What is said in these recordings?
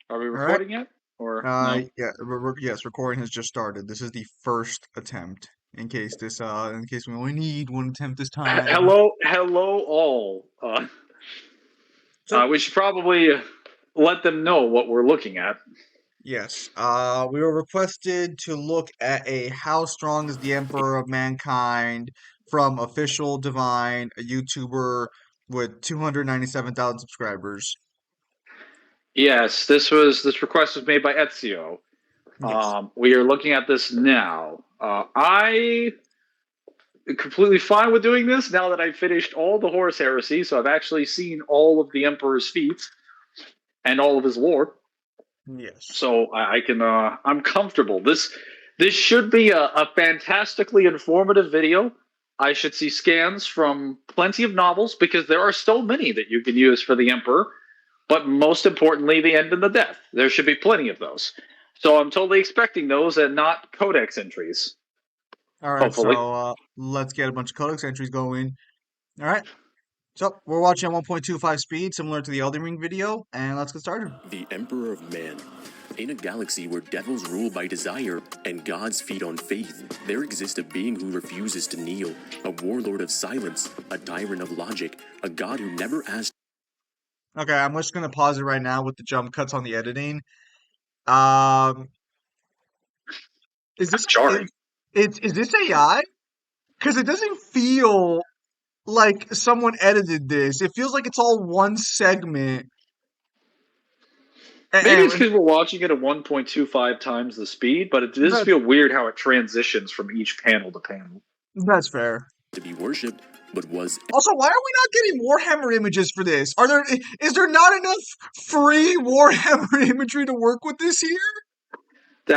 Are we All right. recording yet? Or no? Yeah. Yes, recording has just started. This is the first attempt. In case we only need one attempt this time. Hello, all. So, We should probably let them know what we're looking at. yes. We were requested to look at a How Strong is the Emperor of Mankind from Official Divine, a YouTuber with 297,000 subscribers. Yes, this request was made by Ezio. Yes. We are looking at this now. I am completely fine with doing this now that I've finished all the Horus Heresy, so I've actually seen all of the Emperor's feats and all of his lore. Yes. So I can I'm comfortable. This should be a fantastically informative video. I should see scans from plenty of novels because there are so many that you can use for the Emperor. But most importantly, the end and the death. There should be plenty of those. So I'm totally expecting those and not codex entries. All right. Hopefully. Let's get a bunch of codex entries going. All right. So we're watching at 1.25 speed, similar to the Elden Ring video, and let's get started. The Emperor of Man. In a galaxy where devils rule by desire and gods feed on faith, there exists a being who refuses to kneel, a warlord of silence, a tyrant of logic, a god who never asked. Okay, I'm just gonna pause it right now with the jump cuts on the editing. Um, is this Jarring. is this AI? Because it doesn't feel like someone edited this. It feels like it's all one segment. Maybe it's And because we're watching it at 1.25 times the speed, but it does that's feel weird how it transitions from each panel to panel. that's fair. To be worshipped, but was Also, why are we not getting Warhammer images for this? Is there not enough free Warhammer imagery to work with this here?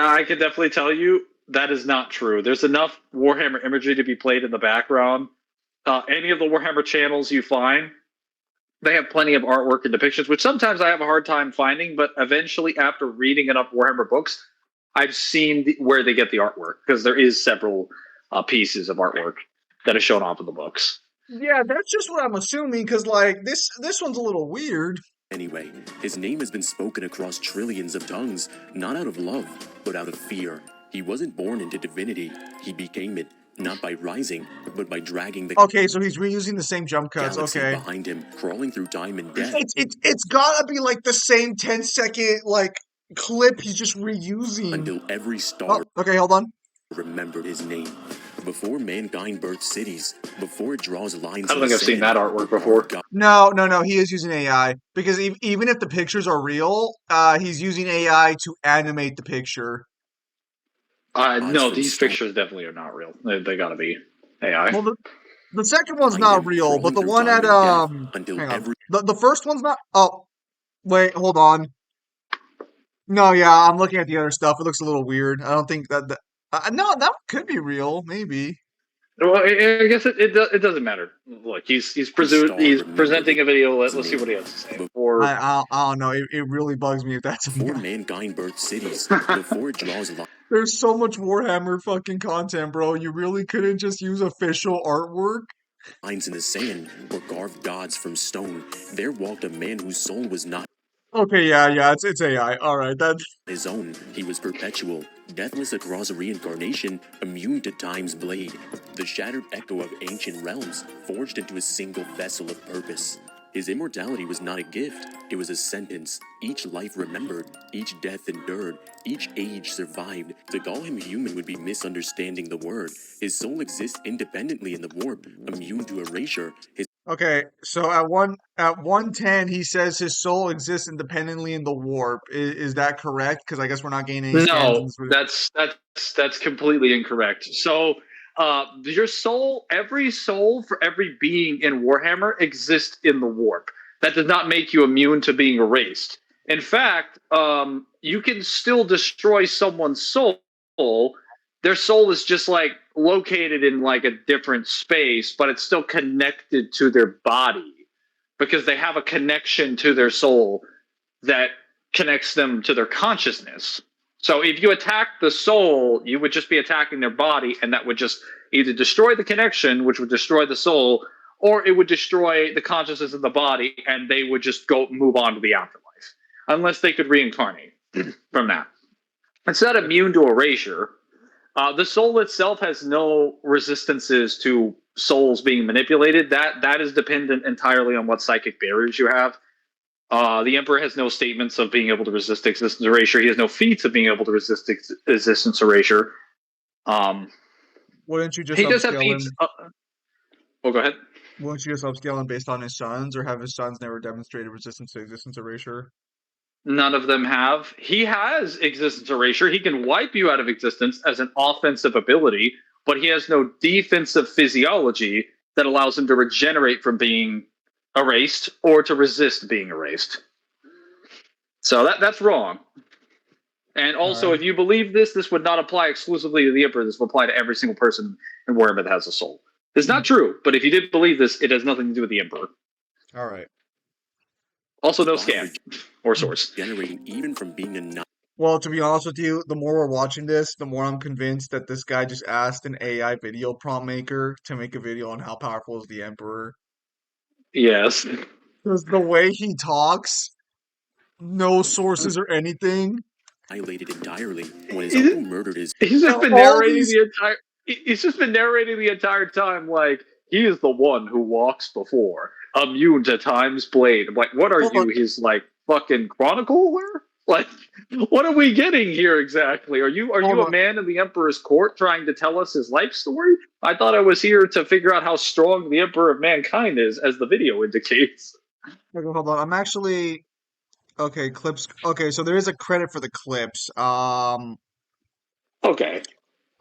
I can definitely tell you that is not true. There's enough Warhammer imagery to be played in the background. Any of the Warhammer channels you find, they have plenty of artwork and depictions, which sometimes I have a hard time finding. But eventually, after reading enough Warhammer books, I've seen where they get the artwork because there is several pieces of artwork that are shown off in the books. Yeah, that's just what I'm assuming, because like this one's a little weird. anyway. His name has been spoken across trillions of tongues, not out of love, but out of fear. He wasn't born into divinity, he became it, not by rising, but by dragging the Okay, so he's reusing the same jump cuts. galaxy Okay. behind him, crawling through time and death. It's gotta be like the same 10-second like clip he's just reusing. Until every Oh, star okay, hold on. remembered his name. Before mankind births cities, before it draws lines I don't in think the I've seen sand, that artwork before. God No, he is using AI because even if the pictures are real, he's using AI to animate the picture. gods No, from these stone pictures definitely are not real. They got to be AI. Well, the second one's behind not him, real, but crawling the through one time at and death, until hang on. every The first one's not. Oh, wait, hold on. No, yeah, I'm looking at the other stuff. It looks a little weird. I don't think that. No, that could be real, maybe. Well, I guess it doesn't matter. Look, star he's remembered presenting a video. his Let's see what name. he has to say. Or I don't know. It really bugs me if that's Before mankind births cities, before it draws There's so much Warhammer fucking content, bro. You really couldn't just use official artwork? lines in the sand, or carved gods from stone, there walked a man whose soul was not Okay, yeah, it's AI. All right, that's his own. He was perpetual, deathless across reincarnation, immune to time's blade, the shattered echo of ancient realms, forged into a single vessel of purpose. His immortality was not a gift, it was a sentence. Each life remembered, each death endured, each age survived. To call him human would be misunderstanding the word. His soul exists independently in the warp, immune to erasure. His okay. So at 110, he says his soul exists independently in the warp. Is that correct? Because I guess we're not getting any scans in no, this video. that's completely incorrect. So, your soul, every soul for every being in Warhammer exists in the warp. That does not make you immune to being erased. In fact, you can still destroy someone's soul. Their soul is just like located in like a different space, but it's still connected to their body because they have a connection to their soul that connects them to their consciousness. So if you attack the soul, you would just be attacking their body, and that would just either destroy the connection, which would destroy the soul, or it would destroy the consciousness of the body, and they would just go move on to the afterlife. unless they could reincarnate from that. It's not immune to erasure. The soul itself has no resistances to souls being manipulated. That is dependent entirely on what psychic barriers you have. The Emperor has no statements of being able to resist existence erasure. He has no feats of being able to resist existence erasure. Wouldn't you just He does have upscale feats. him? Well, go ahead. Wouldn't you just upscale him based on his sons, or have his sons never demonstrated resistance to existence erasure? None of them have. He has existence erasure. He can wipe you out of existence as an offensive ability, but he has no defensive physiology that allows him to regenerate from being erased or to resist being erased. So that's wrong. And also, if you believe this, this would not apply exclusively to the Emperor. This would apply to every single person in Warhammer that has a soul. It's not true, but if you did believe this, it has nothing to do with the Emperor. All right. Also, no scam or source. Generating even from being a Well, to be honest with you, the more we're watching this, the more I'm convinced that this guy just asked an AI video prompt maker to make a video on how powerful is the Emperor. Yes. Because the way he talks, no sources or anything. annihilated entirely when his uncle murdered his. He's just Now, been all narrating these- the entire. He's just been narrating the entire time like he is the one who walks before, immune to time's blade. I'm like, what are Hold you? on. His like fucking chronicler? Like, what are we getting here exactly? Are you Hold a on. man in the Emperor's court trying to tell us his life story? I thought I was here to figure out how strong the Emperor of Mankind is, as the video indicates. Okay, hold on. I'm actually okay. Clips. Okay, so there is a credit for the clips. Okay.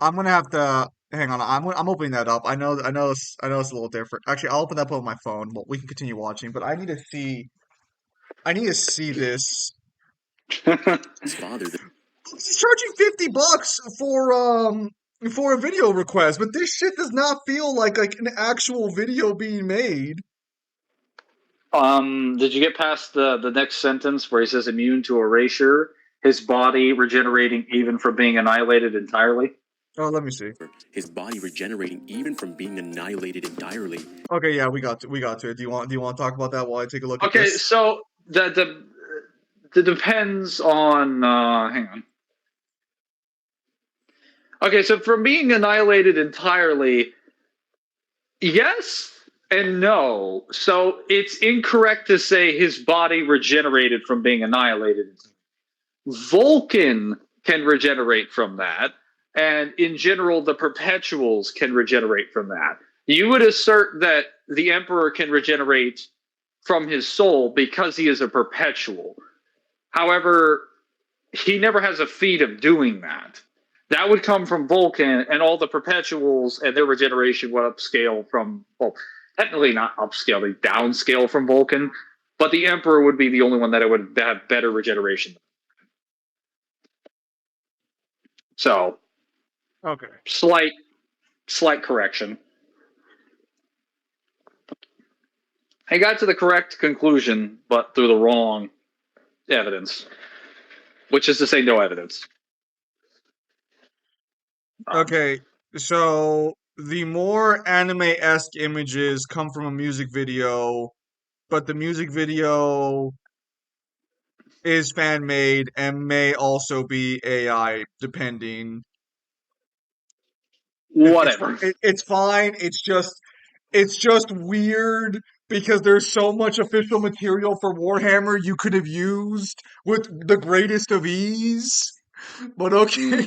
I'm gonna have to hang on. I'm opening that up. I know it's a little different. Actually, I'll open that up on my phone. Well, we can continue watching, but I need to see. I need to see this. His father, He's charging $50 for a video request, but this shit does not feel like an actual video being made. Did you get past the next sentence where he says immune to erasure, his body regenerating even from being annihilated entirely? Oh, let me see. his body regenerating even from being annihilated entirely. Okay, yeah, we got to it. Do you want to talk about that while I take a look at Okay, this? so the depends on hang on. Okay, so from being annihilated entirely, yes and no. So it's incorrect to say his body regenerated from being annihilated. Vulcan can regenerate from that, and in general, the perpetuals can regenerate from that. You would assert that the Emperor can regenerate from his soul because he is a perpetual. However, he never has a feat of doing that. That would come from Vulcan, and all the perpetuals and their regeneration would upscale from, well, technically not upscale, they downscale from Vulcan, but the Emperor would be the only one that would have better regeneration. So, Okay. slight correction. I got to the correct conclusion, but through the wrong evidence, which is to say, no evidence. Okay, so the more anime-esque images come from a music video, but the music video is fan-made and may also be AI, depending. Whatever. It's fine. It's just weird because there's so much official material for Warhammer you could have used with the greatest of ease. But okay.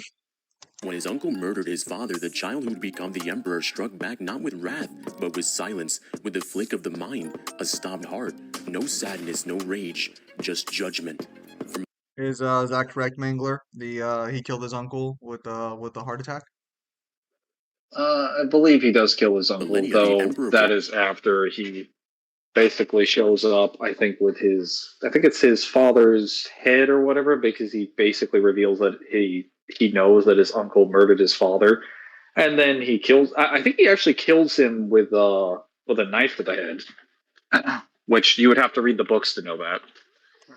When his uncle murdered his father, the child who would become the emperor struck back not with wrath, but with silence, with a flick of the mind, a stopped heart, no sadness, no rage, just judgment. Is that correct, Mangler? He killed his uncle with a heart attack? I believe he does kill his uncle, Millennia, the though Emperor that of- is after he basically shows up, I think it's his father's head or whatever, because he basically reveals that he knows that his uncle murdered his father. And then he kills, I think he actually kills him with a knife to the head, which you would have to read the books to know that.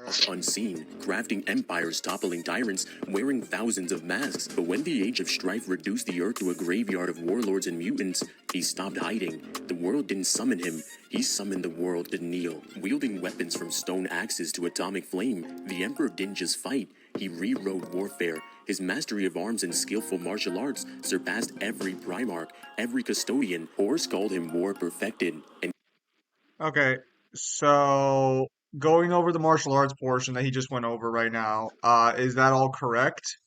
unseen, crafting empires, toppling tyrants, wearing thousands of masks. But when the age of strife reduced the earth to a graveyard of warlords and mutants, he stopped hiding. The world didn't summon him, he summoned the world to kneel. Wielding weapons from stone axes to atomic flame, the Emperor didn't just fight, he rewrote warfare. His mastery of arms and skillful martial arts surpassed every Primarch, every Custodian. Horus called him War Perfected, and Okay, so going over the martial arts portion that he just went over right now, is that all correct?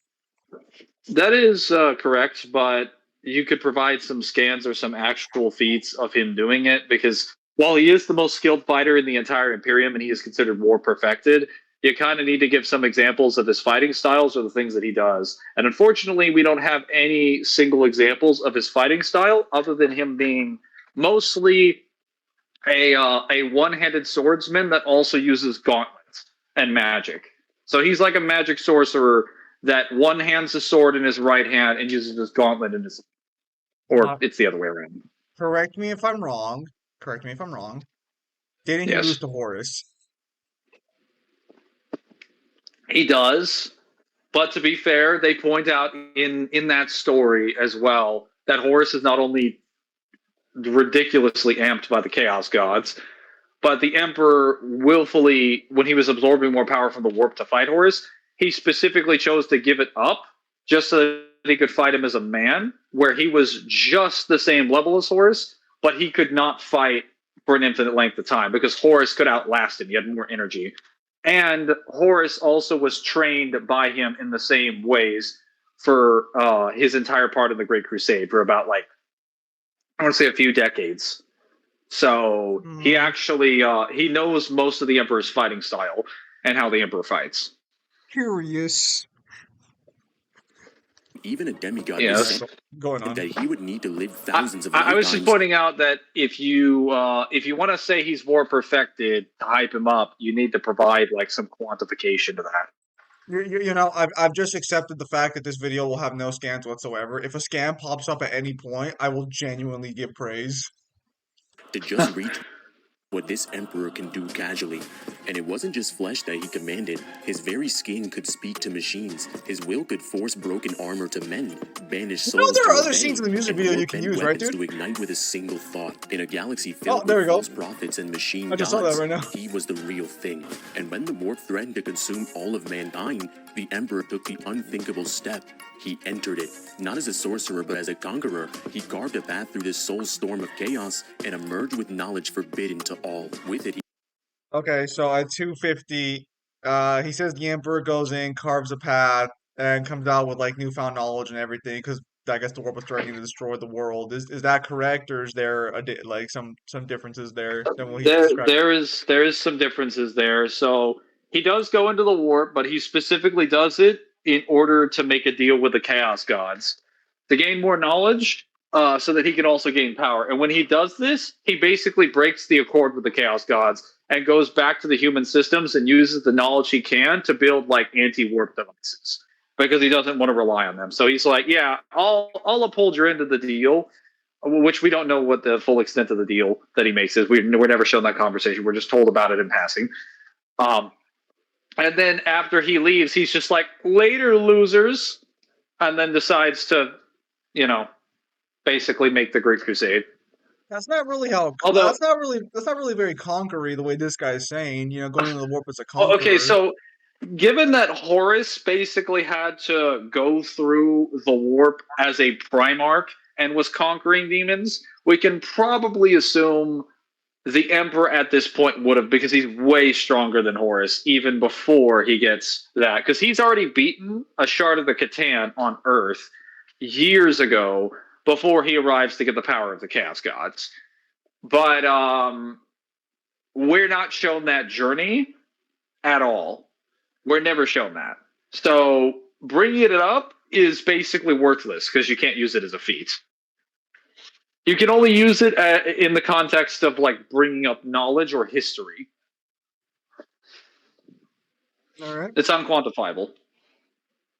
That is correct, but you could provide some scans or some actual feats of him doing it because while he is the most skilled fighter in the entire Imperium and he is considered war perfected, you kind of need to give some examples of his fighting styles or the things that he does. And unfortunately, we don't have any single examples of his fighting style other than him being mostly a one-handed swordsman that also uses gauntlets and magic. So he's like a magic sorcerer that one hands a sword in his right hand and uses his gauntlet in his, or Uh, it's the other way around. correct me if I'm wrong. Correct me if I'm wrong. Didn't he lose Yes, to Horus? he does. But to be fair, they point out in that story as well that Horus is not only ridiculously amped by the Chaos Gods, but the Emperor willfully, when he was absorbing more power from the warp to fight Horus, he specifically chose to give it up just so that he could fight him as a man, where he was just the same level as Horus, but he could not fight for an infinite length of time because Horus could outlast him. He had more energy. And Horus also was trained by him in the same ways for his entire part of the Great Crusade for about, like, I want to say a few decades. So he Hmm, actually he knows most of the Emperor's fighting style and how the Emperor fights. curious. even a demigod was Anyway, Yes, said going on. that he would need to live I, thousands of I was just lifetimes pointing out that if you want to say he's more perfected to hype him up, you need to provide like some quantification to that. I've just accepted the fact that this video will have no scans whatsoever. If a scan pops up at any point, I will genuinely give praise. to just reach what this emperor can do casually. And it wasn't just flesh that he commanded. His very skin could speak to machines. His will could force broken armor to mend, banish You know, souls there to are other obey, scenes in the music and video you warp can bent use, right, weapons dude? to ignite with a single thought. In a galaxy Oh, filled there with we go. false prophets and machine I just saw that gods, right now. he was the real thing. And when the warp threatened to consume all of mankind, the emperor took the unthinkable step. He entered it, not as a sorcerer but as a conqueror. He carved a path through this soul storm of chaos and emerged with knowledge forbidden to all. With it, he Okay, so at 250, he says the Emperor goes in, carves a path, and comes out with like newfound knowledge and everything, because I guess the warp was threatening to destroy the world. Is that correct, or is there like some differences there than what he described? There is some differences there. So he does go into the warp, but he specifically does it in order to make a deal with the Chaos Gods to gain more knowledge, so that he can also gain power. And when he does this, he basically breaks the accord with the Chaos Gods and goes back to the human systems and uses the knowledge he can to build like anti-warp devices because he doesn't want to rely on them. So he's like, "Yeah, I'll uphold your end of the deal." Which we don't know what the full extent of the deal that he makes is. We're never shown that conversation. We're just told about it in passing. Um, and then after he leaves, he's just like, later, losers, and then decides to, you know, basically make the Great Crusade. That's not really how. Although, That's not really very conquery the way this guy is saying. Going into the warp as a okay, conqueror. so given that Horus basically had to go through the warp as a Primarch and was conquering demons, we can probably assume the Emperor at this point would have, because he's way stronger than Horus, even before he gets that. Because he's already beaten a shard of the Catan on Earth years ago before he arrives to get the power of the Chaos Gods. But we're not shown that journey at all. We're never shown that. So bringing it up is basically worthless because you can't use it as a feat. You can only use it in the context of like bringing up knowledge or history. All right. It's unquantifiable.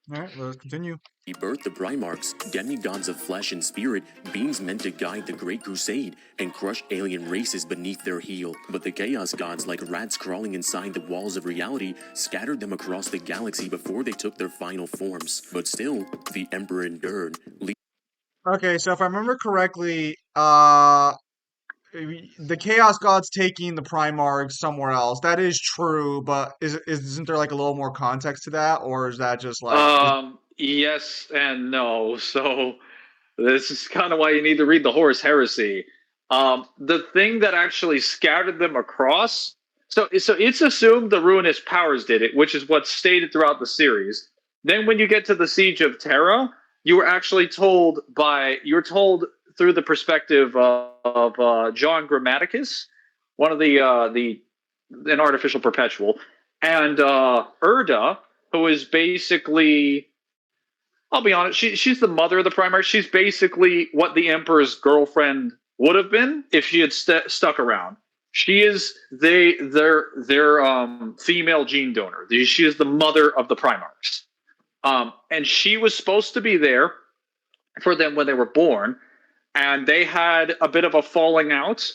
All right, let's continue. He birthed the Primarchs, demigods of flesh and spirit, beings meant to guide the Great Crusade and crush alien races beneath their heel. But the Chaos Gods, like rats crawling inside the walls of reality, scattered them across the galaxy before they took their final forms. But still, the Emperor endured. Okay, so if I remember correctly, the Chaos God's taking the Primarchs somewhere else. That is true, but isn't there like a little more context to that, or is that just like Yes and no. So this is kind of why you need to read the Horus Heresy. The thing that actually scattered them across. So it's assumed the Ruinous Powers did it, which is what's stated throughout the series. Then when you get to the Siege of Terra, you were actually told you're told through the perspective of John Grammaticus, one of the an artificial perpetual, and Erda, who is basically, I'll be honest, she's the mother of the Primarch. She's basically what the Emperor's girlfriend would have been if she had stuck around. She is their female gene donor. She is the mother of the Primarchs. And she was supposed to be there for them when they were born, and they had a bit of a falling out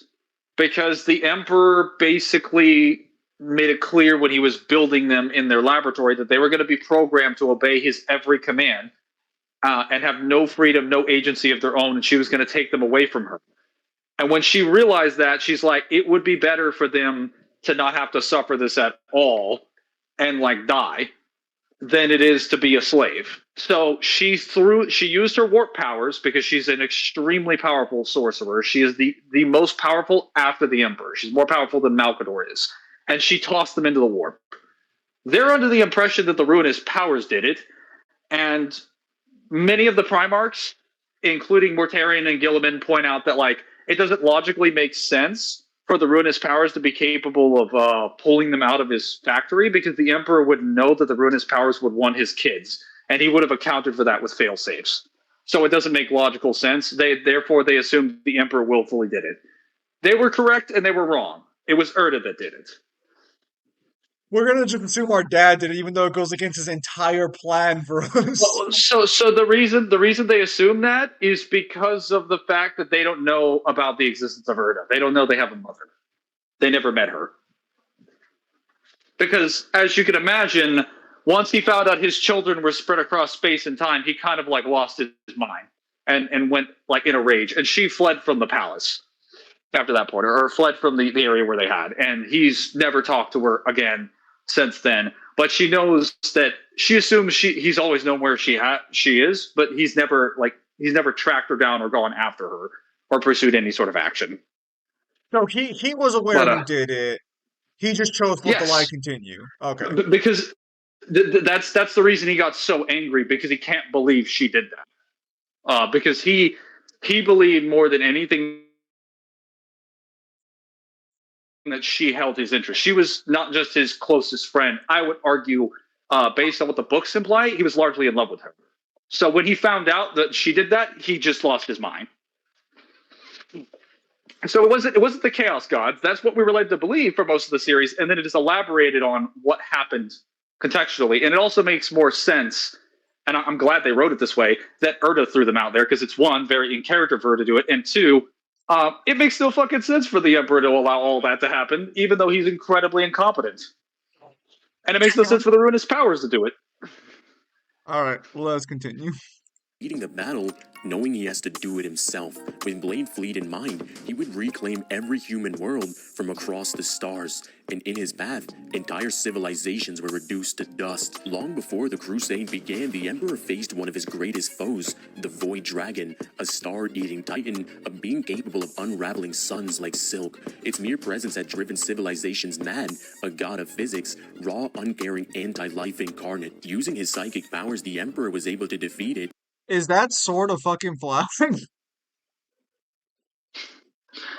because the Emperor basically made it clear when he was building them in their laboratory that they were going to be programmed to obey his every command and have no freedom, no agency of their own, and she was going to take them away from her. And when she realized that, she's like, it would be better for them to not have to suffer this at all and like die than it is to be a slave. So she used her warp powers because she's an extremely powerful sorcerer. She is the most powerful after the Emperor. She's more powerful than Malkador is. And she tossed them into the warp. They're under the impression that the Ruinous Powers did it, and many of the Primarchs, including Mortarion and Gilliman, point out that like it doesn't logically make sense for the Ruinous Powers to be capable of pulling them out of his factory, because the Emperor would know that the Ruinous Powers would want his kids, and he would have accounted for that with fail safes. So it doesn't make logical sense. Therefore they assumed the Emperor willfully did it. They were correct and they were wrong. It was Erda that did it. we're gonna just assume our dad did it, even though it goes against his entire plan for us? Well, so the reason they assume that is because of the fact that they don't know about the existence of Erda. They don't know they have a mother. They never met her. Because as you can imagine, once he found out his children were spread across space and time, he kind of like lost his mind and went like in a rage. And she fled from the palace after that point, or fled from the area where they had. And he's never talked to her again since then. But she knows that she assumes he's always known where she is, but he's never tracked her down or gone after her or pursued any sort of action. So he was aware But who did it. He just chose not to lie yes, continue. Okay. because that's the reason he got so angry, because he can't believe she did that. Because he believed more than anything that she held his interest. She was not just his closest friend. I would argue, based on what the books imply, he was largely in love with her. So when he found out that she did that, he just lost his mind. So it wasn't the Chaos Gods. That's what we were led to believe for most of the series, and then it is elaborated on what happened contextually, and it also makes more sense. And I'm glad they wrote it this way, that Erda threw them out there, because it's one, very in character for her to do it, and two, it makes no fucking sense for the Emperor to allow all that to happen, even though he's incredibly incompetent. And it makes no sense for the Ruinous Powers to do it. All right, let's continue. Leading the battle, knowing he has to do it himself. With Blade Fleet in mind, he would reclaim every human world from across the stars, and in his path, entire civilizations were reduced to dust. Long before the crusade began, the Emperor faced one of his greatest foes, the Void Dragon, a star-eating titan, a being capable of unraveling suns like silk. Its mere presence had driven civilizations mad, a god of physics, raw, uncaring anti-life incarnate. Using his psychic powers, the Emperor was able to defeat it. Is that sort of fucking flapping?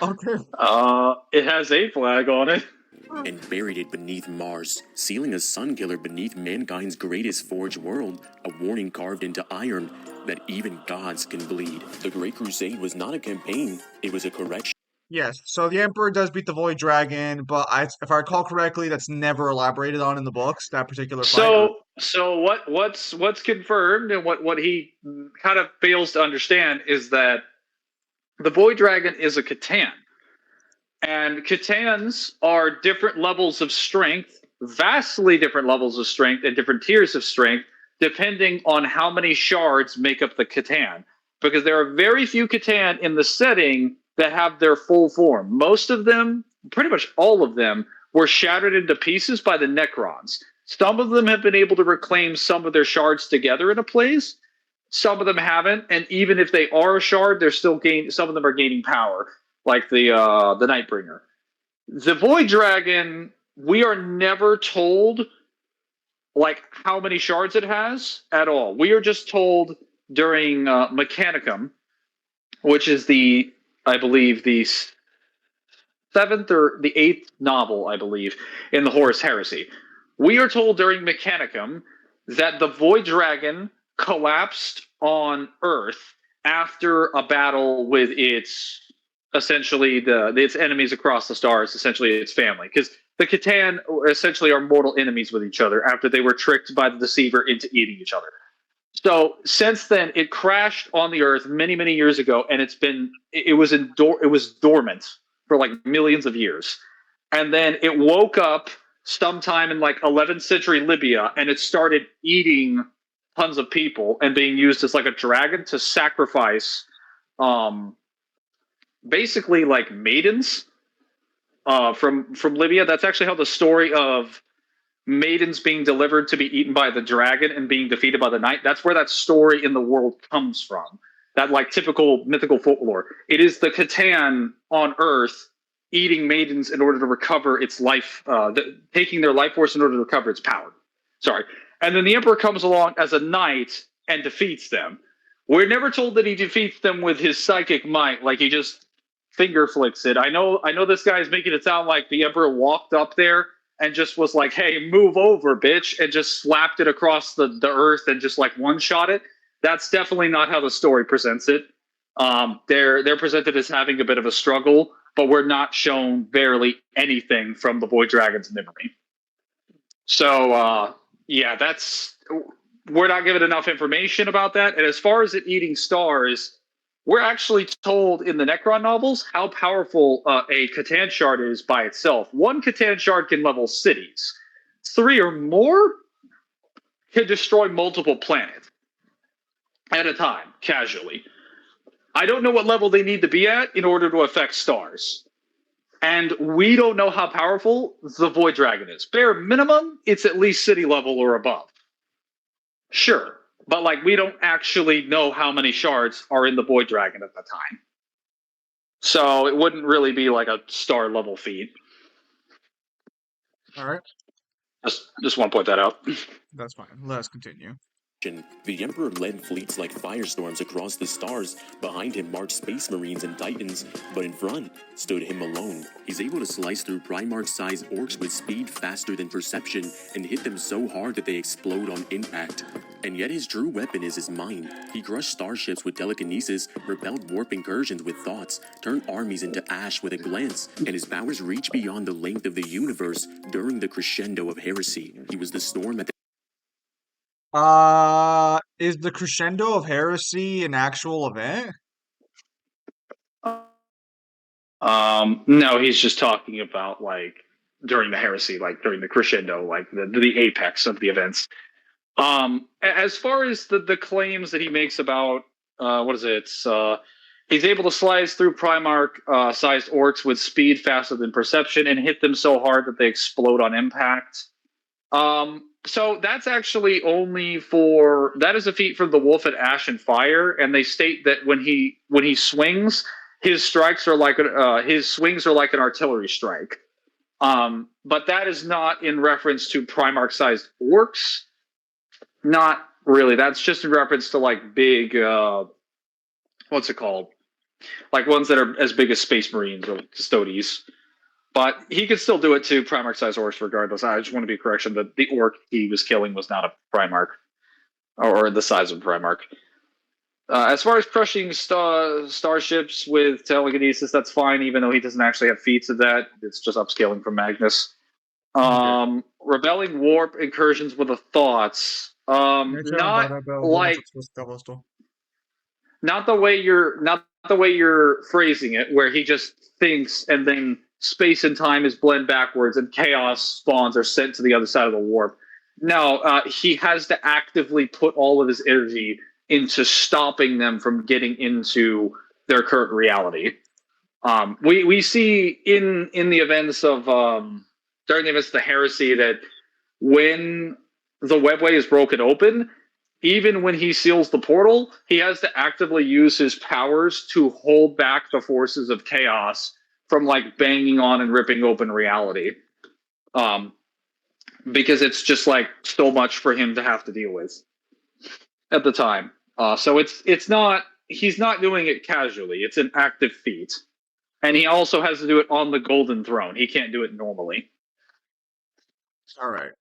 Okay. It has a flag on it. And buried it beneath Mars, sealing a sun killer beneath mankind's greatest forged world, a warning carved into iron that even gods can bleed. The Great Crusade was not a campaign, it was a correction. Yes, so the Emperor does beat the Void Dragon, but if I recall correctly, that's never elaborated on in the books, that particular fight. So So what's confirmed and what he kind of fails to understand is that the Void Dragon is a Catan. And Catans are different levels of strength, vastly different levels of strength and different tiers of strength, depending on how many shards make up the Catan. Because there are very few Catan in the setting that have their full form. Most of them, pretty much all of them, were shattered into pieces by the Necrons. Some of them have been able to reclaim some of their shards together in a place. Some of them haven't, and even if they are a shard, they're still gain. Some of them are gaining power, like the Nightbringer. The Void Dragon, we are never told like how many shards it has at all. We are just told during Mechanicum, which is I believe, the seventh or the eighth novel, I believe, in the Horus Heresy. We are told during Mechanicum that the Void Dragon collapsed on Earth after a battle with its essentially its enemies across the stars, essentially its family, because the Catan essentially are mortal enemies with each other after they were tricked by the deceiver into eating each other. So since then, it crashed on the Earth many years ago, and it was dormant for like millions of years, and then it woke up sometime in like 11th century Libya, and it started eating tons of people and being used as like a dragon to sacrifice, um, basically like maidens from Libya. That's actually how the story of maidens being delivered to be eaten by the dragon and being defeated by the knight. That's where that story in the world comes from. That like typical mythical folklore. It is the Catan on Earth eating maidens in order to recover its life, taking their life force in order to recover its power. Sorry. And then the Emperor comes along as a knight and defeats them. We're never told that he defeats them with his psychic might, like he just finger flicks it. I know this guy is making it sound like the Emperor walked up there and just was like, "Hey, move over, bitch," and just slapped it across the earth and just like one shot it. That's definitely not how the story presents it. They're presented as having a bit of a struggle, but we're not shown barely anything from the Void Dragon's memory. So yeah, that's we're not given enough information about that. And as far as it eating stars, we're actually told in the Necron novels how powerful a Catan shard is by itself. One Catan shard can level cities. Three or more can destroy multiple planets at a time, casually. I don't know what level they need to be at in order to affect stars. And we don't know how powerful the Void Dragon is. Bare minimum, it's at least city level or above. Sure. But like we don't actually know how many shards are in the Void Dragon at the time. So it wouldn't really be like a star level feat. All right, Just want to point that out. that's fine. Let us continue. The Emperor led fleets like firestorms across the stars. Behind him marched space marines and titans, but in front stood him alone. He's able to slice through Primarch-sized orcs with speed faster than perception and hit them so hard that they explode on impact. And yet his true weapon is his mind. He crushed starships with telekinesis, repelled warp incursions with thoughts, turned armies into ash with a glance, and his powers reach beyond the length of the universe during the crescendo of heresy. He was the storm at the Is the crescendo of heresy an actual event? No, he's just talking about like during the heresy, like during the crescendo, like the apex of the events. As far as the claims that he makes about what is it? He's able to slice through Primarch sized orcs with speed faster than perception and hit them so hard that they explode on impact. So that's actually that is a feat from the Wolf at Ash and Fire, and they state that when he swings, his strikes are like his swings are like an artillery strike. But that is not in reference to Primarch-sized orcs. Not really. That's just in reference to like big, what's it called? Like ones that are as big as Space Marines or Custodes. But he could still do it to Primarch-sized orcs regardless. I just want to be a correction that the orc he was killing was not a Primarch or the size of a Primarch. As far as crushing starships with telekinesis, that's fine, even though he doesn't actually have feats of that. It's just upscaling from Magnus. Rebelling warp incursions with the thoughts. Not like not the way you're phrasing it, where he just thinks and then space and time is blend backwards and chaos spawns are sent to the other side of the warp. No, he has to actively put all of his energy into stopping them from getting into their current reality. We see in the events of during the events of the heresy that when the webway is broken open, even when he seals the portal, he has to actively use his powers to hold back the forces of chaos from like banging on and ripping open reality. Because it's just like so much for him to have to deal with at the time. So it's not he's not doing it casually. It's an active feat. And he also has to do it on the golden throne. He can't do it normally. All right.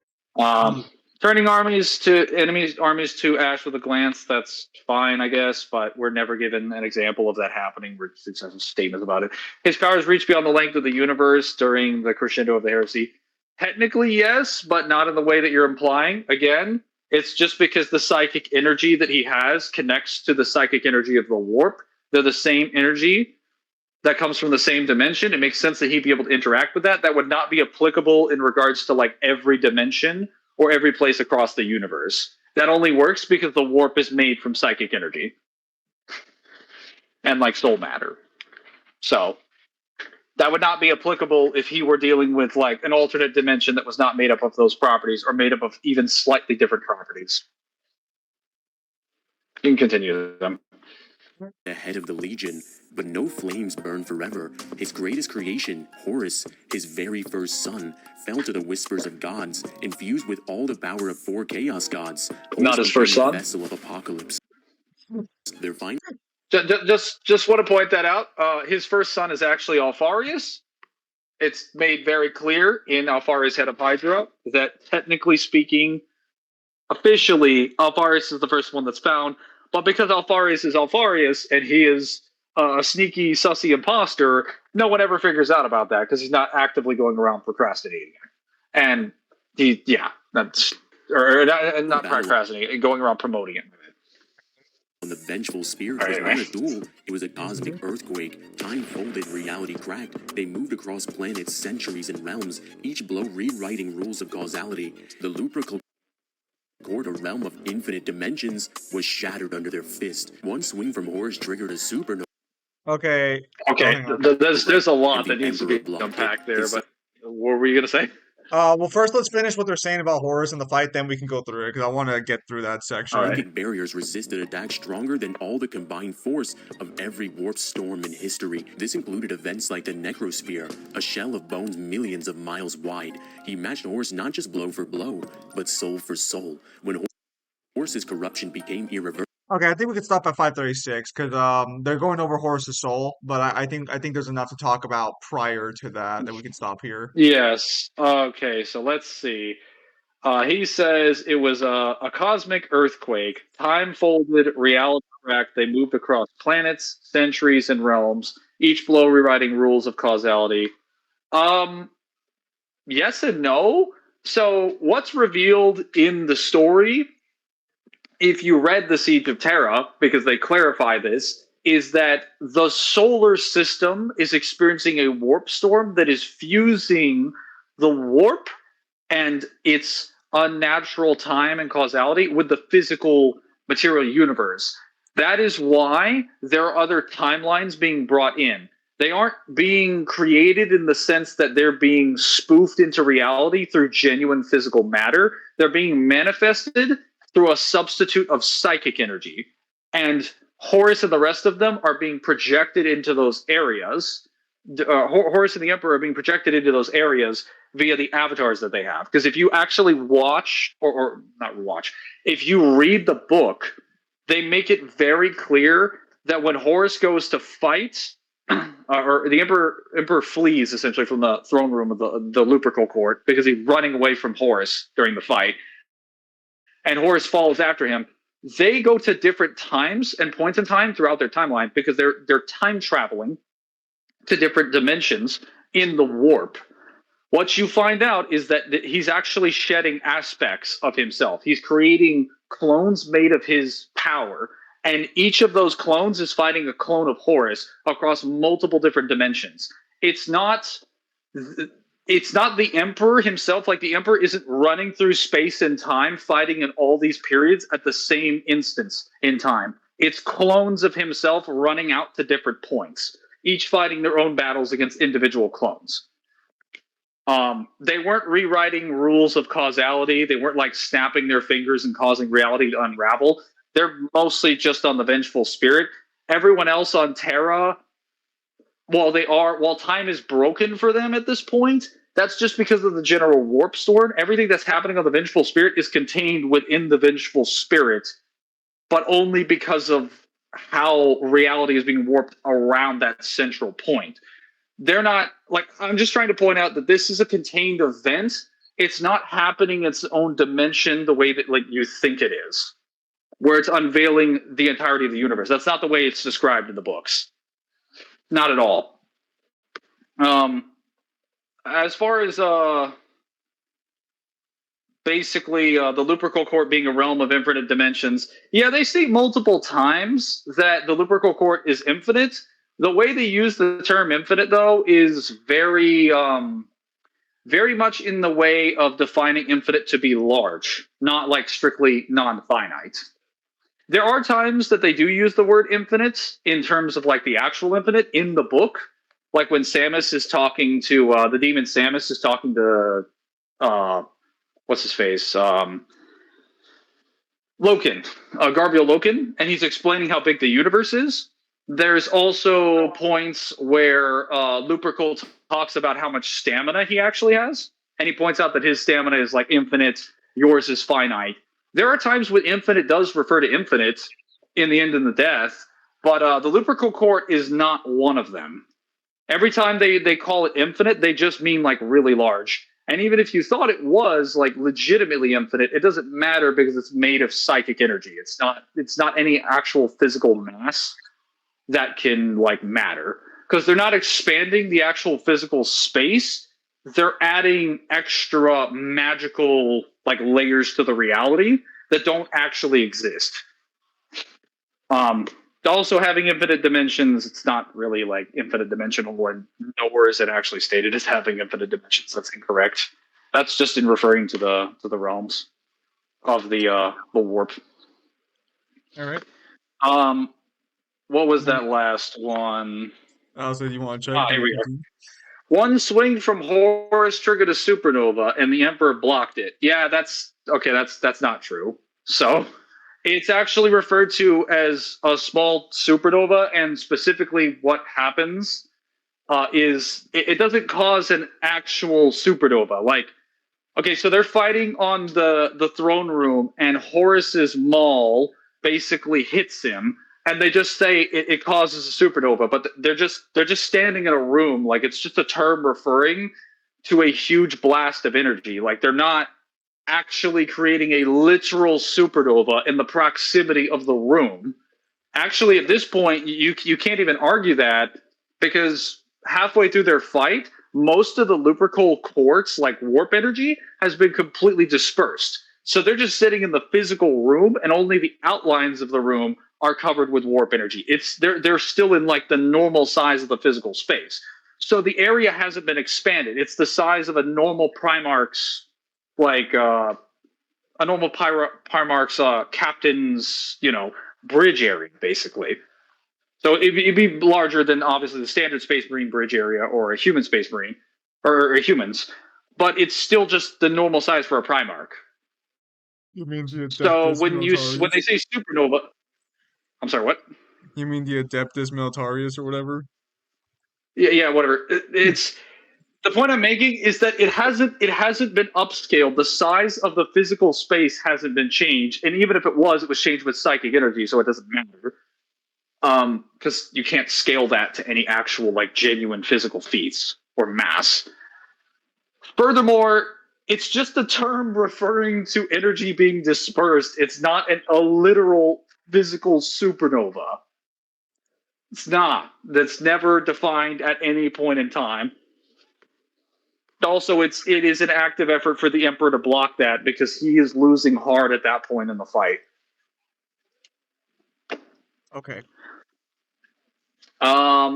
Turning enemies armies to ash with a glance, that's fine, I guess, but we're never given an example of that happening. We're just having statements about it. His powers reach beyond the length of the universe during the crescendo of the heresy. Technically, yes, but not in the way that you're implying. Again, it's just because the psychic energy that he has connects to the psychic energy of the warp. They're the same energy that comes from the same dimension. It makes sense that he'd be able to interact with that. That would not be applicable in regards to like every dimension or every place across the universe. That only works because the warp is made from psychic energy and like soul matter. So that would not be applicable if he were dealing with like an alternate dimension that was not made up of those properties or made up of even slightly different properties. You can continue them. The head of the Legion, but no flames burn forever. His greatest creation, Horus, his very first son, fell to the whispers of gods, infused with all the power of 4 chaos gods. Not his first son? Vessel of apocalypse. Their final. Just want to point that out. His first son is actually Alfarius. It's made very clear in Alfarius Head of Hydra that technically speaking, officially, Alfarius is the first one that's found. But because Alfarius is Alfarius and he is a sneaky, sussy imposter, no one ever figures out about that because he's not actively going around procrastinating. And not procrastinating, going around promoting it. On the vengeful spirit was not a duel, it was a cosmic earthquake. Time folded, reality cracked. They moved across planets, centuries, and realms, each blow rewriting rules of causality. The lubrical cord, a realm of infinite dimensions, was shattered under their fist. One swing from Horus triggered a supernova. Okay. There's a lot that needs to be unpacked there, but what were you going to say? Well, first let's finish what they're saying about Horus and the fight, then we can go through it, because I want to get through that section. Psychic barriers resisted attacks stronger than all the combined force of every warp storm in history. This included events like the Necrosphere, a shell of bones millions of miles wide. He matched Horus not just blow for blow, but soul for soul. When Horus's corruption became irreversible. Okay, I think we could stop at 536 because they're going over Horus's soul, but I think there's enough to talk about prior to that we can stop here. Yes. Okay, so let's see. He says it was a cosmic earthquake. Time folded, reality cracked. They moved across planets, centuries, and realms. Each blow rewriting rules of causality. Yes and no. So what's revealed in the story, if you read the Siege of Terra, because they clarify this, is that the solar system is experiencing a warp storm that is fusing the warp and its unnatural time and causality with the physical material universe. That is why there are other timelines being brought in. They aren't being created in the sense that they're being spoofed into reality through genuine physical matter. They're being manifested through a substitute of psychic energy. And Horus and the rest of them are being projected into those areas. Horus and the Emperor are being projected into those areas via the avatars that they have. Because if you actually watch, or not watch, if you read the book, they make it very clear that when Horus goes to fight, or the Emperor flees essentially from the throne room of the Lupercal court because he's running away from Horus during the fight, and Horus follows after him. They go to different times and points in time throughout their timeline because they're time traveling to different dimensions in the warp. What you find out is that he's actually shedding aspects of himself. He's creating clones made of his power, and each of those clones is fighting a clone of Horus across multiple different dimensions. It's not the Emperor himself. Like, the Emperor isn't running through space and time fighting in all these periods at the same instance in time. It's clones of himself running out to different points, each fighting their own battles against individual clones. They weren't rewriting rules of causality. They weren't like snapping their fingers and causing reality to unravel. They're mostly just on the vengeful spirit. Everyone else on Terra, while time is broken for them at this point, that's just because of the general warp storm. Everything that's happening on the vengeful spirit is contained within the vengeful spirit, but only because of how reality is being warped around that central point. They're not, like, I'm just trying to point out that this is a contained event. It's not happening in its own dimension the way that, like, you think it is, where it's unveiling the entirety of the universe. That's not the way it's described in the books. Not at all. As far as basically the Lupercal Court being a realm of infinite dimensions, yeah, they state multiple times that the Lupercal Court is infinite. The way they use the term infinite, though, is very much in the way of defining infinite to be large, not like strictly non-finite. There are times that they do use the word infinite in terms of like the actual infinite in the book, like when Samus is talking to the demon. Samus is talking to what's his face, Loken, Garviel Loken, and he's explaining how big the universe is. There's also points where Lupercal talks about how much stamina he actually has, and he points out that his stamina is like infinite, yours is finite. There are times when infinite does refer to infinite in the end and the death, but the Lupercal Court is not one of them. Every time they call it infinite, they just mean like really large. And even if you thought it was like legitimately infinite, it doesn't matter because it's made of psychic energy. It's not any actual physical mass that can like matter, because they're not expanding the actual physical space. They're adding extra magical like layers to the reality that don't actually exist. Also having infinite dimensions, it's not really like infinite dimensional, or nowhere is it actually stated as having infinite dimensions. That's incorrect. That's just in referring to the realms of the warp. All right. What was that last one? So you want to check? Here we are. One swing from Horus triggered a supernova, and the Emperor blocked it. Yeah, that's okay. That's not true. So it's actually referred to as a small supernova, and specifically what happens is it doesn't cause an actual supernova. Like, okay, so they're fighting on the throne room, and Horus's maul basically hits him, and they just say it causes a supernova, but they're just standing in a room. Like, it's just a term referring to a huge blast of energy. Like, they're not actually creating a literal supernova in the proximity of the room. Actually, at this point, you can't even argue that, because halfway through their fight, most of the Lupercal Court's like warp energy has been completely dispersed. So they're just sitting in the physical room, and only the outlines of the room are covered with warp energy. They're still in like the normal size of the physical space. So the area hasn't been expanded. It's the size of a normal Primarch's, like a normal Primarch's captain's, bridge area, basically. So it'd be larger than obviously the standard Space Marine bridge area or a human Space Marine or humans, but it's still just the normal size for a Primarch. You mean the Adeptus So when Militaris? they say supernova, I'm sorry, what? You mean the Adeptus Militaris or whatever? Yeah, whatever. It's the point I'm making is that it hasn't been upscaled. The size of the physical space hasn't been changed, and even if it was changed with psychic energy, so it doesn't matter. Because you can't scale that to any actual like genuine physical feats or mass. Furthermore, it's just a term referring to energy being dispersed. It's not a literal physical supernova. It's not. That's never defined at any point in time. Also, it is an active effort for the Emperor to block that because he is losing hard at that point in the fight. Okay.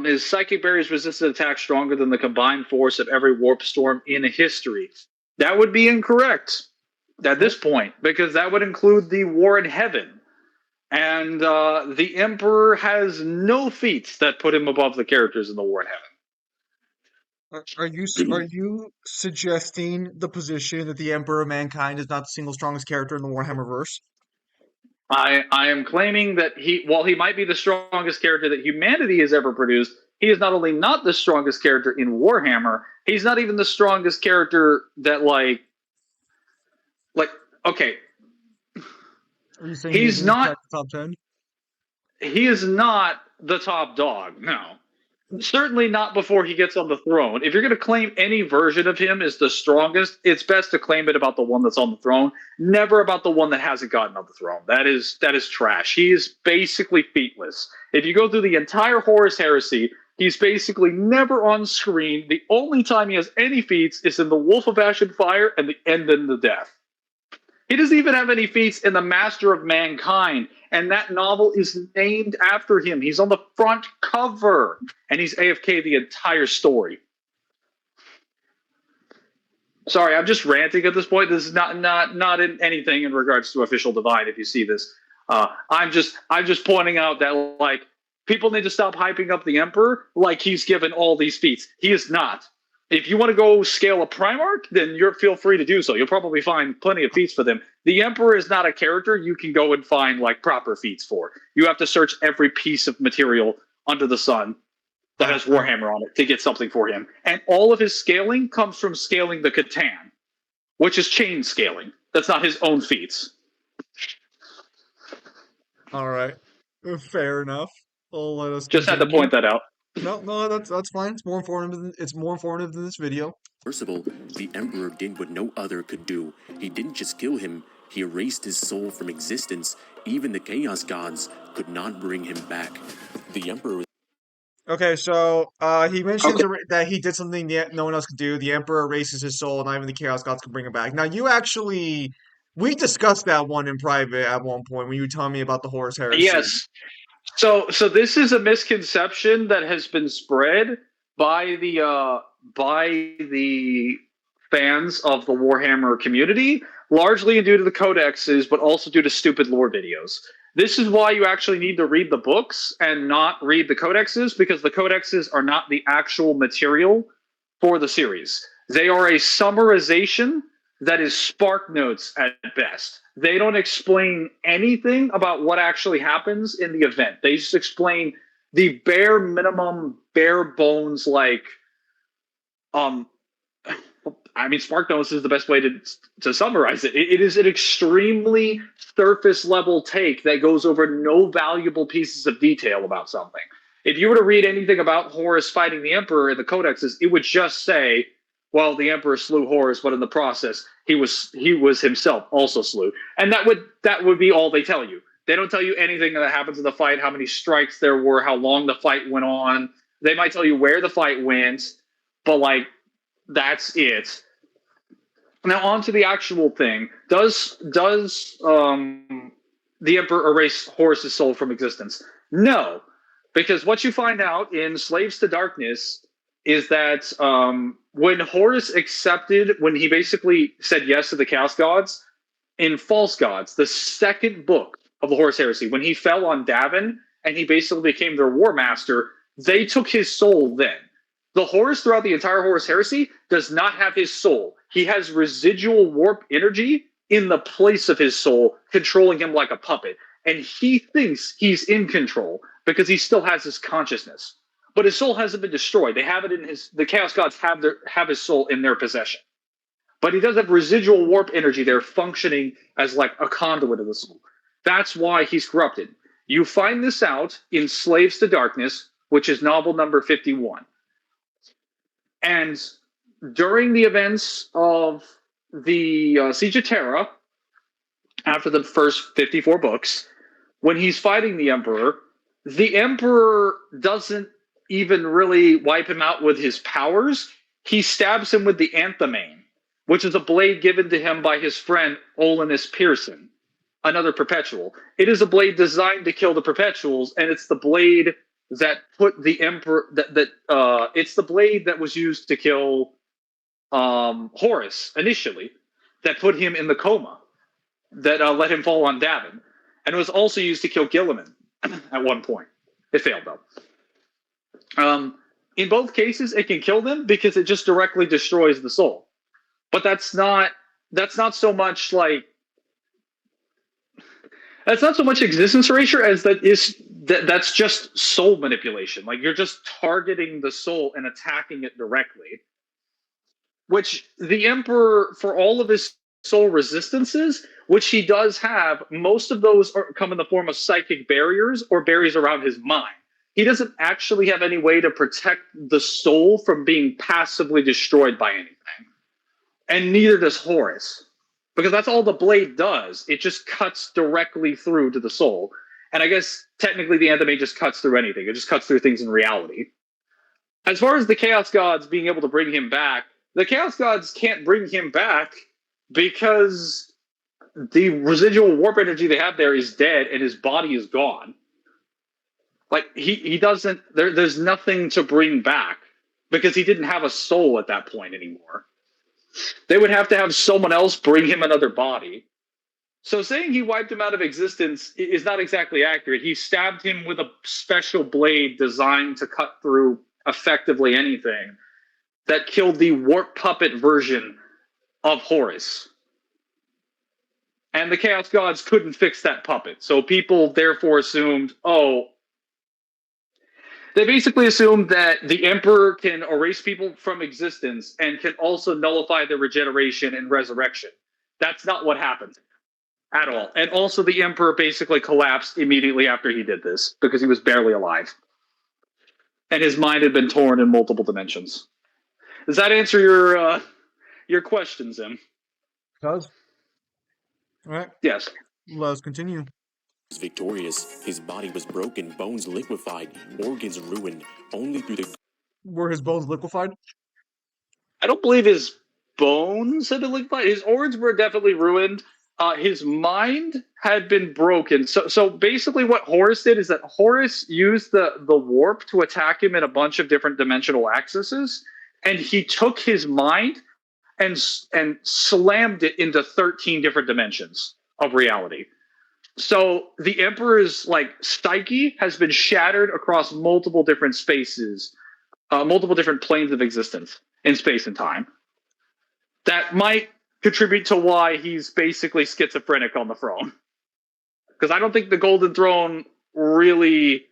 Is Psychic Barrier's resistant attack stronger than the combined force of every warp storm in history? That would be incorrect at this point, because that would include the War in Heaven. And the Emperor has no feats that put him above the characters in the War in Heaven. Are you suggesting the position that the Emperor of Mankind is not the single strongest character in the Warhammer verse? I am claiming that while he might be the strongest character that humanity has ever produced, he is not only not the strongest character in Warhammer, he's not even the strongest character that okay, Are you saying he's not top 10? He is not the top dog. No. Certainly not before he gets on the throne. If you're going to claim any version of him as the strongest, it's best to claim it about the one that's on the throne, never about the one that hasn't gotten on the throne. That is trash. He is basically featless. If you go through the entire Horus Heresy, he's basically never on screen. The only time he has any feats is in the Wolf of Ash and Fire and the End in the Death. He doesn't even have any feats in The Master of Mankind, and that novel is named after him. He's on the front cover, and he's AFK the entire story. Sorry, I'm just ranting at this point. This is not in anything in regards to Official Divine. If you see this, I'm just pointing out that people need to stop hyping up the Emperor like he's given all these feats. He is not. If you want to go scale a Primarch, then feel free to do so. You'll probably find plenty of feats for them. The Emperor is not a character you can go and find proper feats for. You have to search every piece of material under the sun that has Warhammer on it to get something for him. And all of his scaling comes from scaling the Catan, which is chain scaling. That's not his own feats. All right. Fair enough. Well, let us just had to point that out. No, that's fine. It's more informative than this video. First of all, the Emperor did what no other could do. He didn't just kill him, he erased his soul from existence. Even the Chaos Gods could not bring him back. The Emperor... Okay, so he mentions that he did something that no one else could do. The Emperor erases his soul, and not even the Chaos Gods can bring him back. Now, we discussed that one in private at one point when you were telling me about the Horus Heresy. Yes. So this is a misconception that has been spread by the fans of the Warhammer community, largely due to the codexes, but also due to stupid lore videos. This is why you actually need to read the books and not read the codexes, because the codexes are not the actual material for the series. They are a summarization that is spark notes at best. They don't explain anything about what actually happens in the event. They just explain the bare minimum, bare bones, spark notes is the best way to summarize it. It is an extremely surface level take that goes over no valuable pieces of detail about something. If you were to read anything about Horus fighting the Emperor in the codexes, it would just say, well, the Emperor slew Horus, but in the process, he was himself also slew. And that would be all they tell you. They don't tell you anything that happens in the fight, how many strikes there were, how long the fight went on. They might tell you where the fight went, but that's it. Now on to the actual thing. Does the Emperor erase Horus's soul from existence? No, because what you find out in Slaves to Darkness is that when Horus when he basically said yes to the Chaos Gods, in False Gods, the second book of the Horus Heresy, when he fell on Davin and he basically became their War Master, they took his soul then. The Horus throughout the entire Horus Heresy does not have his soul. He has residual warp energy in the place of his soul, controlling him like a puppet. And he thinks he's in control because he still has his consciousness. But his soul hasn't been destroyed. They have it in the Chaos Gods have his soul in their possession. But he does have residual warp energy there functioning as a conduit of the soul. That's why he's corrupted. You find this out in Slaves to Darkness, which is novel number 51. And during the events of the Siege of Terra, after the first 54 books, when he's fighting the Emperor doesn't even really wipe him out with his powers. he stabs him with the Anthemane, which is a blade given to him by his friend Olinus Pearson, another perpetual. It is a blade designed to kill the perpetuals, and it's the blade that put the emperor it's the blade that was used to kill Horus initially, that put him in the coma, that let him fall on Davin, and it was also used to kill Gilliman at one point. It failed though. In both cases, it can kill them because it just directly destroys the soul. But that's not so much like that's not so much existence erasure as that's just soul manipulation. Like you're just targeting the soul and attacking it directly. Which the Emperor, for all of his soul resistances, which he does have, most of those come in the form of psychic barriers or barriers around his mind. He doesn't actually have any way to protect the soul from being passively destroyed by anything. And neither does Horus. Because that's all the blade does. It just cuts directly through to the soul. And I guess technically the Anthemane just cuts through anything. It just cuts through things in reality. As far as the Chaos Gods being able to bring him back, the Chaos Gods can't bring him back because the residual warp energy they have there is dead and his body is gone. Like, he doesn't... There's nothing to bring back because he didn't have a soul at that point anymore. They would have to have someone else bring him another body. So saying he wiped him out of existence is not exactly accurate. He stabbed him with a special blade designed to cut through effectively anything that killed the warp puppet version of Horus. And the Chaos Gods couldn't fix that puppet. So people therefore assumed, they basically assumed that the Emperor can erase people from existence and can also nullify their regeneration and resurrection. That's not what happened at all. And also the Emperor basically collapsed immediately after he did this because he was barely alive. And his mind had been torn in multiple dimensions. Does that answer your question, Zim? Does. All right. Yes. Let's continue. Was victorious. His body was broken, bones liquefied, organs ruined, only through the... Were his bones liquefied? I don't believe his bones had been liquefied. His organs were definitely ruined. His mind had been broken. So basically what Horus did is that Horus used the warp to attack him in a bunch of different dimensional axes, and he took his mind and slammed it into 13 different dimensions of reality. So the Emperor's psyche has been shattered across multiple different spaces, multiple different planes of existence in space and time. That might contribute to why he's basically schizophrenic on the throne. Because I don't think the Golden Throne really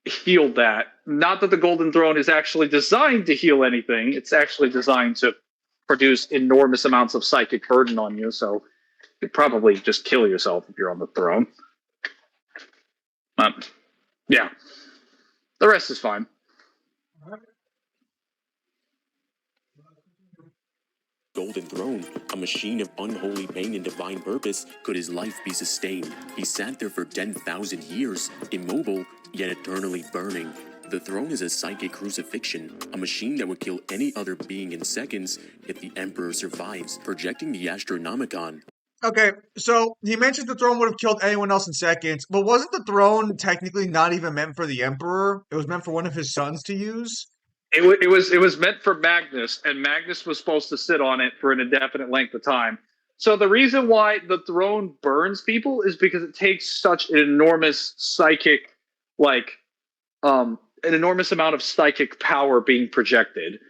healed that. Not that the Golden Throne is actually designed to heal anything. It's actually designed to produce enormous amounts of psychic burden on you, so you'd probably just kill yourself if you're on the throne. Yeah. The rest is fine. Golden Throne, a machine of unholy pain and divine purpose, could his life be sustained? He sat there for 10,000 years, immobile, yet eternally burning. The throne is a psychic crucifixion, a machine that would kill any other being in seconds, yet the Emperor survives, projecting the Astronomicon. Okay, so he mentioned the throne would have killed anyone else in seconds, but wasn't the throne technically not even meant for the Emperor? It was meant for one of his sons to use? It was meant for Magnus, and Magnus was supposed to sit on it for an indefinite length of time. So the reason why the throne burns people is because it takes such an enormous psychic, an enormous amount of psychic power being projected,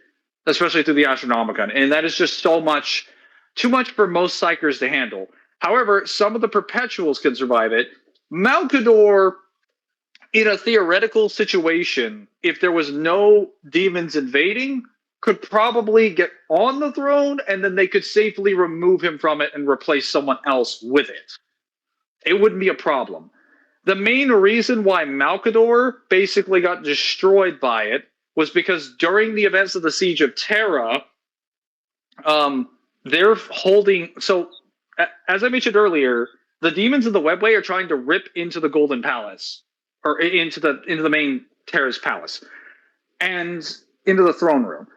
especially through the Astronomicon. And that is just too much for most psychers to handle. However, some of the perpetuals can survive it. Malkador, in a theoretical situation, if there was no demons invading, could probably get on the throne, and then they could safely remove him from it and replace someone else with it. It wouldn't be a problem. The main reason why Malkador basically got destroyed by it was because during the events of the Siege of Terra, they're holding... So, as I mentioned earlier, the demons of the Webway are trying to rip into the Golden Palace, or into the main Terra's palace, and into the throne room.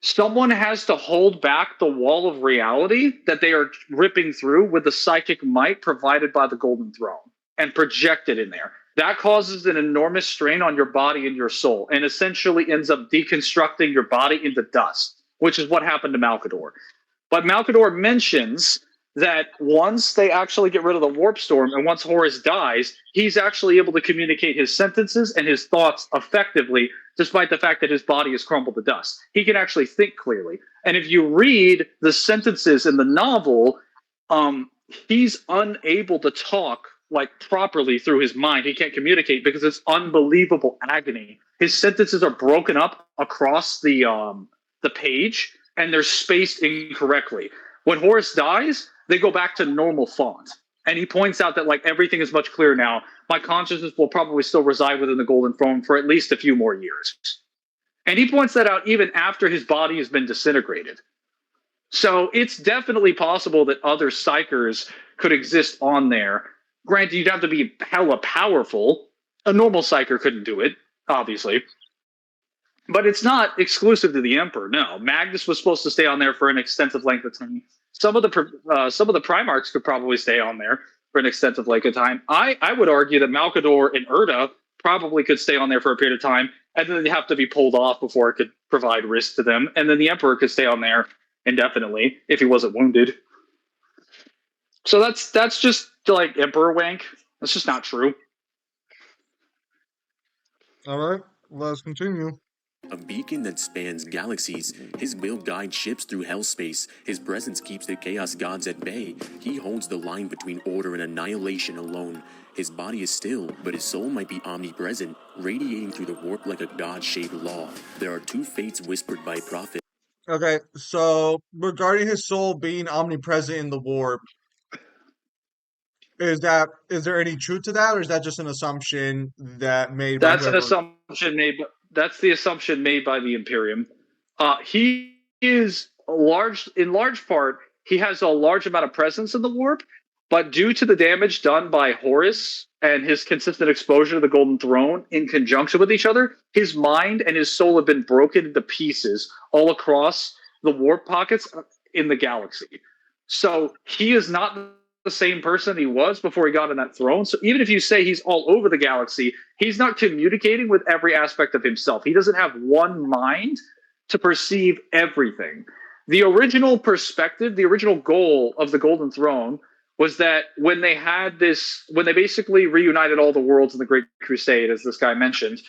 someone has to hold back the wall of reality that they are ripping through with the psychic might provided by the Golden Throne and project it in there. That causes an enormous strain on your body and your soul and essentially ends up deconstructing your body into dust, which is what happened to Malkador. But Malkador mentions that once they actually get rid of the warp storm and once Horus dies, he's actually able to communicate his sentences and his thoughts effectively, despite the fact that his body is crumbled to dust. He can actually think clearly. And if you read the sentences in the novel, he's unable to talk like properly through his mind. He can't communicate because it's unbelievable agony. His sentences are broken up across the page and they're spaced incorrectly. When Horus dies, they go back to normal font. And he points out that like everything is much clearer now. My consciousness will probably still reside within the Golden Throne for at least a few more years. And he points that out even after his body has been disintegrated. So it's definitely possible that other psychers could exist on there. Granted, you'd have to be hella powerful. A normal psyker couldn't do it, obviously. But it's not exclusive to the Emperor. No, Magnus was supposed to stay on there for an extensive length of time. Some of the Primarchs could probably stay on there for an extensive length of time. I would argue that Malkador and Erda probably could stay on there for a period of time, and then they'd have to be pulled off before it could provide risk to them. And then the Emperor could stay on there indefinitely if he wasn't wounded. So that's just like Emperor wank. That's just not true. All right, let's continue. A beacon that spans galaxies, his will guides ships through hellspace, his presence keeps the chaos gods at bay, he holds the line between order and annihilation alone. His body is still, but his soul might be omnipresent, radiating through the warp like a god-shaped law. There are two fates whispered by prophet. Okay, so regarding his soul being omnipresent in the warp, is there any truth to that, or is that just an assumption that made by That's an whoever? assumption made. That's the assumption made by the Imperium. He is in large part, he has a large amount of presence in the warp, but due to the damage done by Horus and his consistent exposure to the Golden Throne in conjunction with each other, his mind and his soul have been broken into pieces all across the warp pockets in the galaxy. So he is not the same person he was before he got on that throne. So even if you say he's all over the galaxy, he's not communicating with every aspect of himself. He doesn't have one mind to perceive everything. The original perspective, the original goal of the Golden Throne was that when they basically reunited all the worlds in the Great Crusade, as this guy mentioned,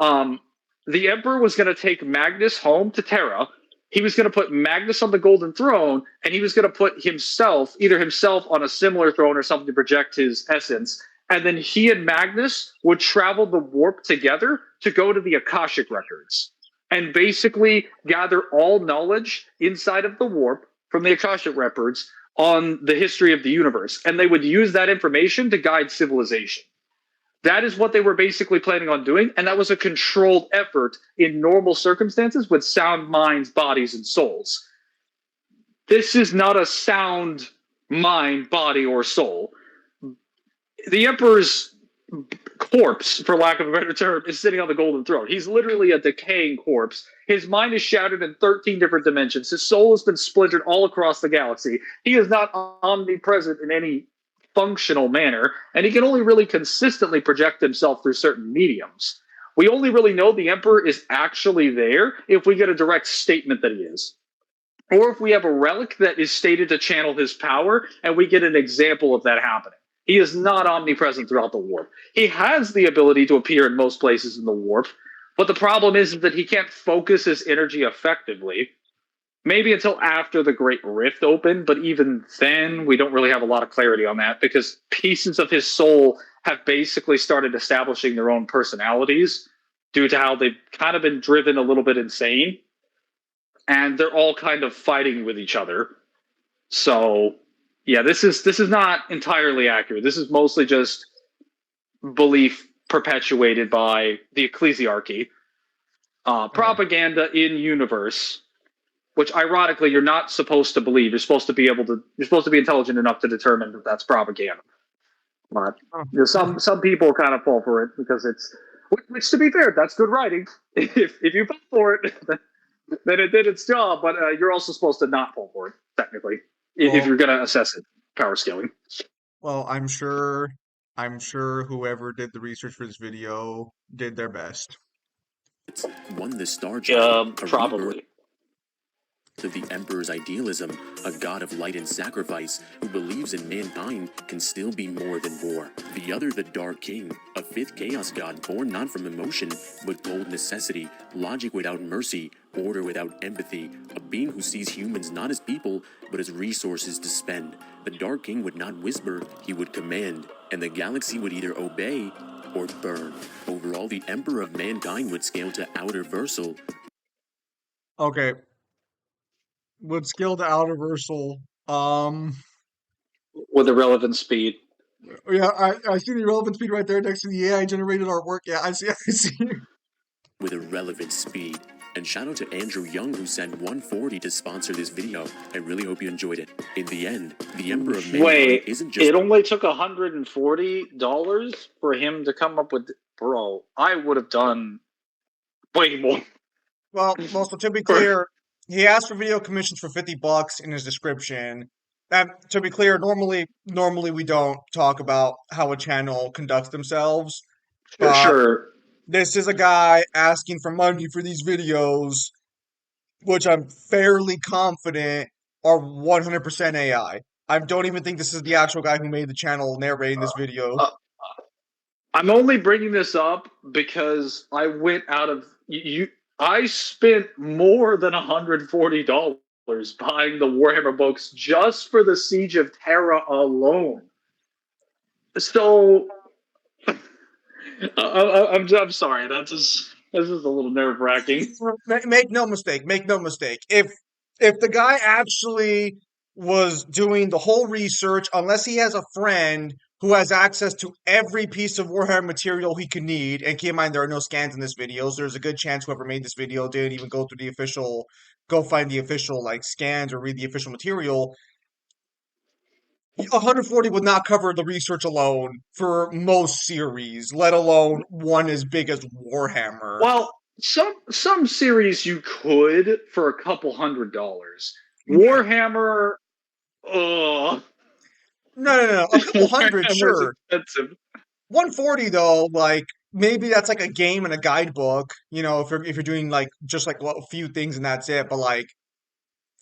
the Emperor was going to take Magnus home to Terra. He was going to put Magnus on the Golden Throne, and he was going to put either himself on a similar throne or something to project his essence. And then he and Magnus would travel the warp together to go to the Akashic records and basically gather all knowledge inside of the warp from the Akashic records on the history of the universe. And they would use that information to guide civilization. That is what they were basically planning on doing, and that was a controlled effort in normal circumstances with sound minds, bodies, and souls. This is not a sound mind, body, or soul. The Emperor's corpse, for lack of a better term, is sitting on the Golden Throne. He's literally a decaying corpse. His mind is shattered in 13 different dimensions. His soul has been splintered all across the galaxy. He is not omnipresent in any functional manner, and he can only really consistently project himself through certain mediums. We only really know the Emperor is actually there if we get a direct statement that he is. Or if we have a relic that is stated to channel his power, and we get an example of that happening. He is not omnipresent throughout the warp. He has the ability to appear in most places in the warp, but the problem is that he can't focus his energy effectively. Maybe until after the Great Rift opened, but even then, we don't really have a lot of clarity on that because pieces of his soul have basically started establishing their own personalities due to how they've kind of been driven a little bit insane. And they're all kind of fighting with each other. So, yeah, this is not entirely accurate. This is mostly just belief perpetuated by the ecclesiarchy. Propaganda in universe, which ironically you're not supposed to believe. You're supposed to be intelligent enough to determine that that's propaganda. But some people kind of fall for it because it's, which to be fair, that's good writing. If you fall for it, then it did its job, but you're also supposed to not fall for it, technically, if Well, you're going to assess it, power scaling. well, I'm sure whoever did the research for this video did their best. Won the Star Child, a rebirth Probably. of the Emperor's idealism, a god of light and sacrifice who believes in mankind can still be more than war. The other, the Dark King, a fifth chaos god born not from emotion, but cold necessity, logic without mercy, order without empathy, a being who sees humans not as people, but as resources to spend. The Dark King would not whisper, he would command, and the galaxy would either obey or burn. Overall, the Emperor of mankind would scale to outer versal. Okay. Would scale to outer versal. With irrelevant speed. Yeah, I see the relevant speed right there next to the AI generated artwork. Yeah, I see. With irrelevant speed. And shout out to Andrew Young who sent 140 to sponsor this video. I really hope you enjoyed it. In the end, the Emperor of Mankind Wait, isn't just... it only took $140 for him to come up with... Bro, I would have done way more. Well, so to be clear, he asked for video commissions for $50 in his description. And to be clear, normally we don't talk about how a channel conducts themselves. But Sure. this is a guy asking for money for these videos, which I'm fairly confident are 100% AI. I don't even think this is the actual guy who made the channel narrating this video. I'm only bringing this up because I went out of... I spent more than $140 buying the Warhammer books just for the Siege of Terra alone. So... I'm sorry. This is a little nerve-wracking. Make no mistake. If the guy actually was doing the whole research, unless he has a friend who has access to every piece of Warhammer material he could need, and keep in mind there are no scans in this video, so there's a good chance whoever made this video didn't even go find the official like scans or read the official material. 140 would not cover the research alone for most series, let alone one as big as Warhammer. Well, some series you could for a couple $100. Warhammer, No. A couple hundred, sure. Expensive. 140 though, like maybe that's like a game and a guidebook. You know, if you're doing like just like a few things and that's it. But like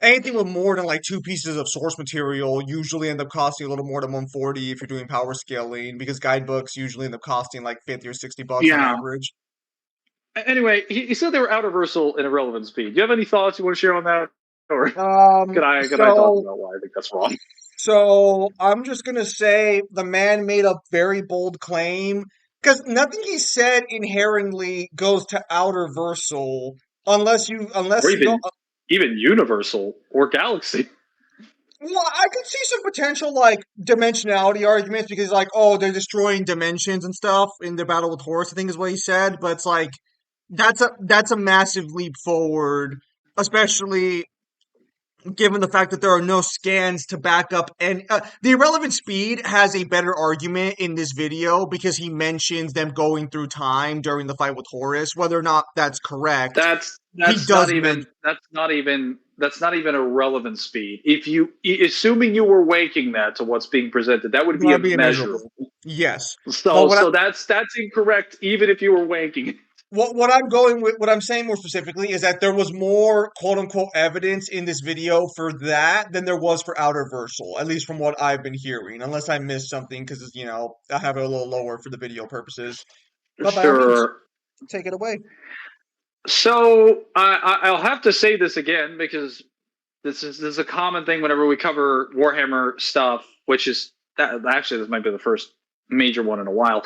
anything with more than like two pieces of source material usually end up costing a little more than 140 if you're doing power scaling, because guidebooks usually end up costing like 50 or $60 on average. Anyway, he said they were out of versal and irrelevant speed. Do you have any thoughts you want to share on that, or can I talk about why I think that's wrong? So I'm just gonna say the man made a very bold claim, because nothing he said inherently goes to outer versal unless you don't. Even universal or galaxy. Well, I could see some potential like dimensionality arguments, because like, oh, they're destroying dimensions and stuff in the battle with Horus, I think is what he said. But it's like that's a massive leap forward, especially given the fact that there are no scans to back up. And the irrelevant speed has a better argument in this video because he mentions them going through time during the fight with Horus. Whether or not that's correct, that's not even irrelevant speed. If you assuming you were waking that to what's being presented, that would be immeasurable. Yes. So that's incorrect. Even if you were waking it. What I'm saying more specifically is that there was more quote unquote evidence in this video for that than there was for outer versal, at least from what I've been hearing, unless I missed something, because I have it a little lower for the video purposes. But sure. Take it away. So I'll have to say this again, because this is a common thing whenever we cover Warhammer stuff, which is that actually this might be the first major one in a while.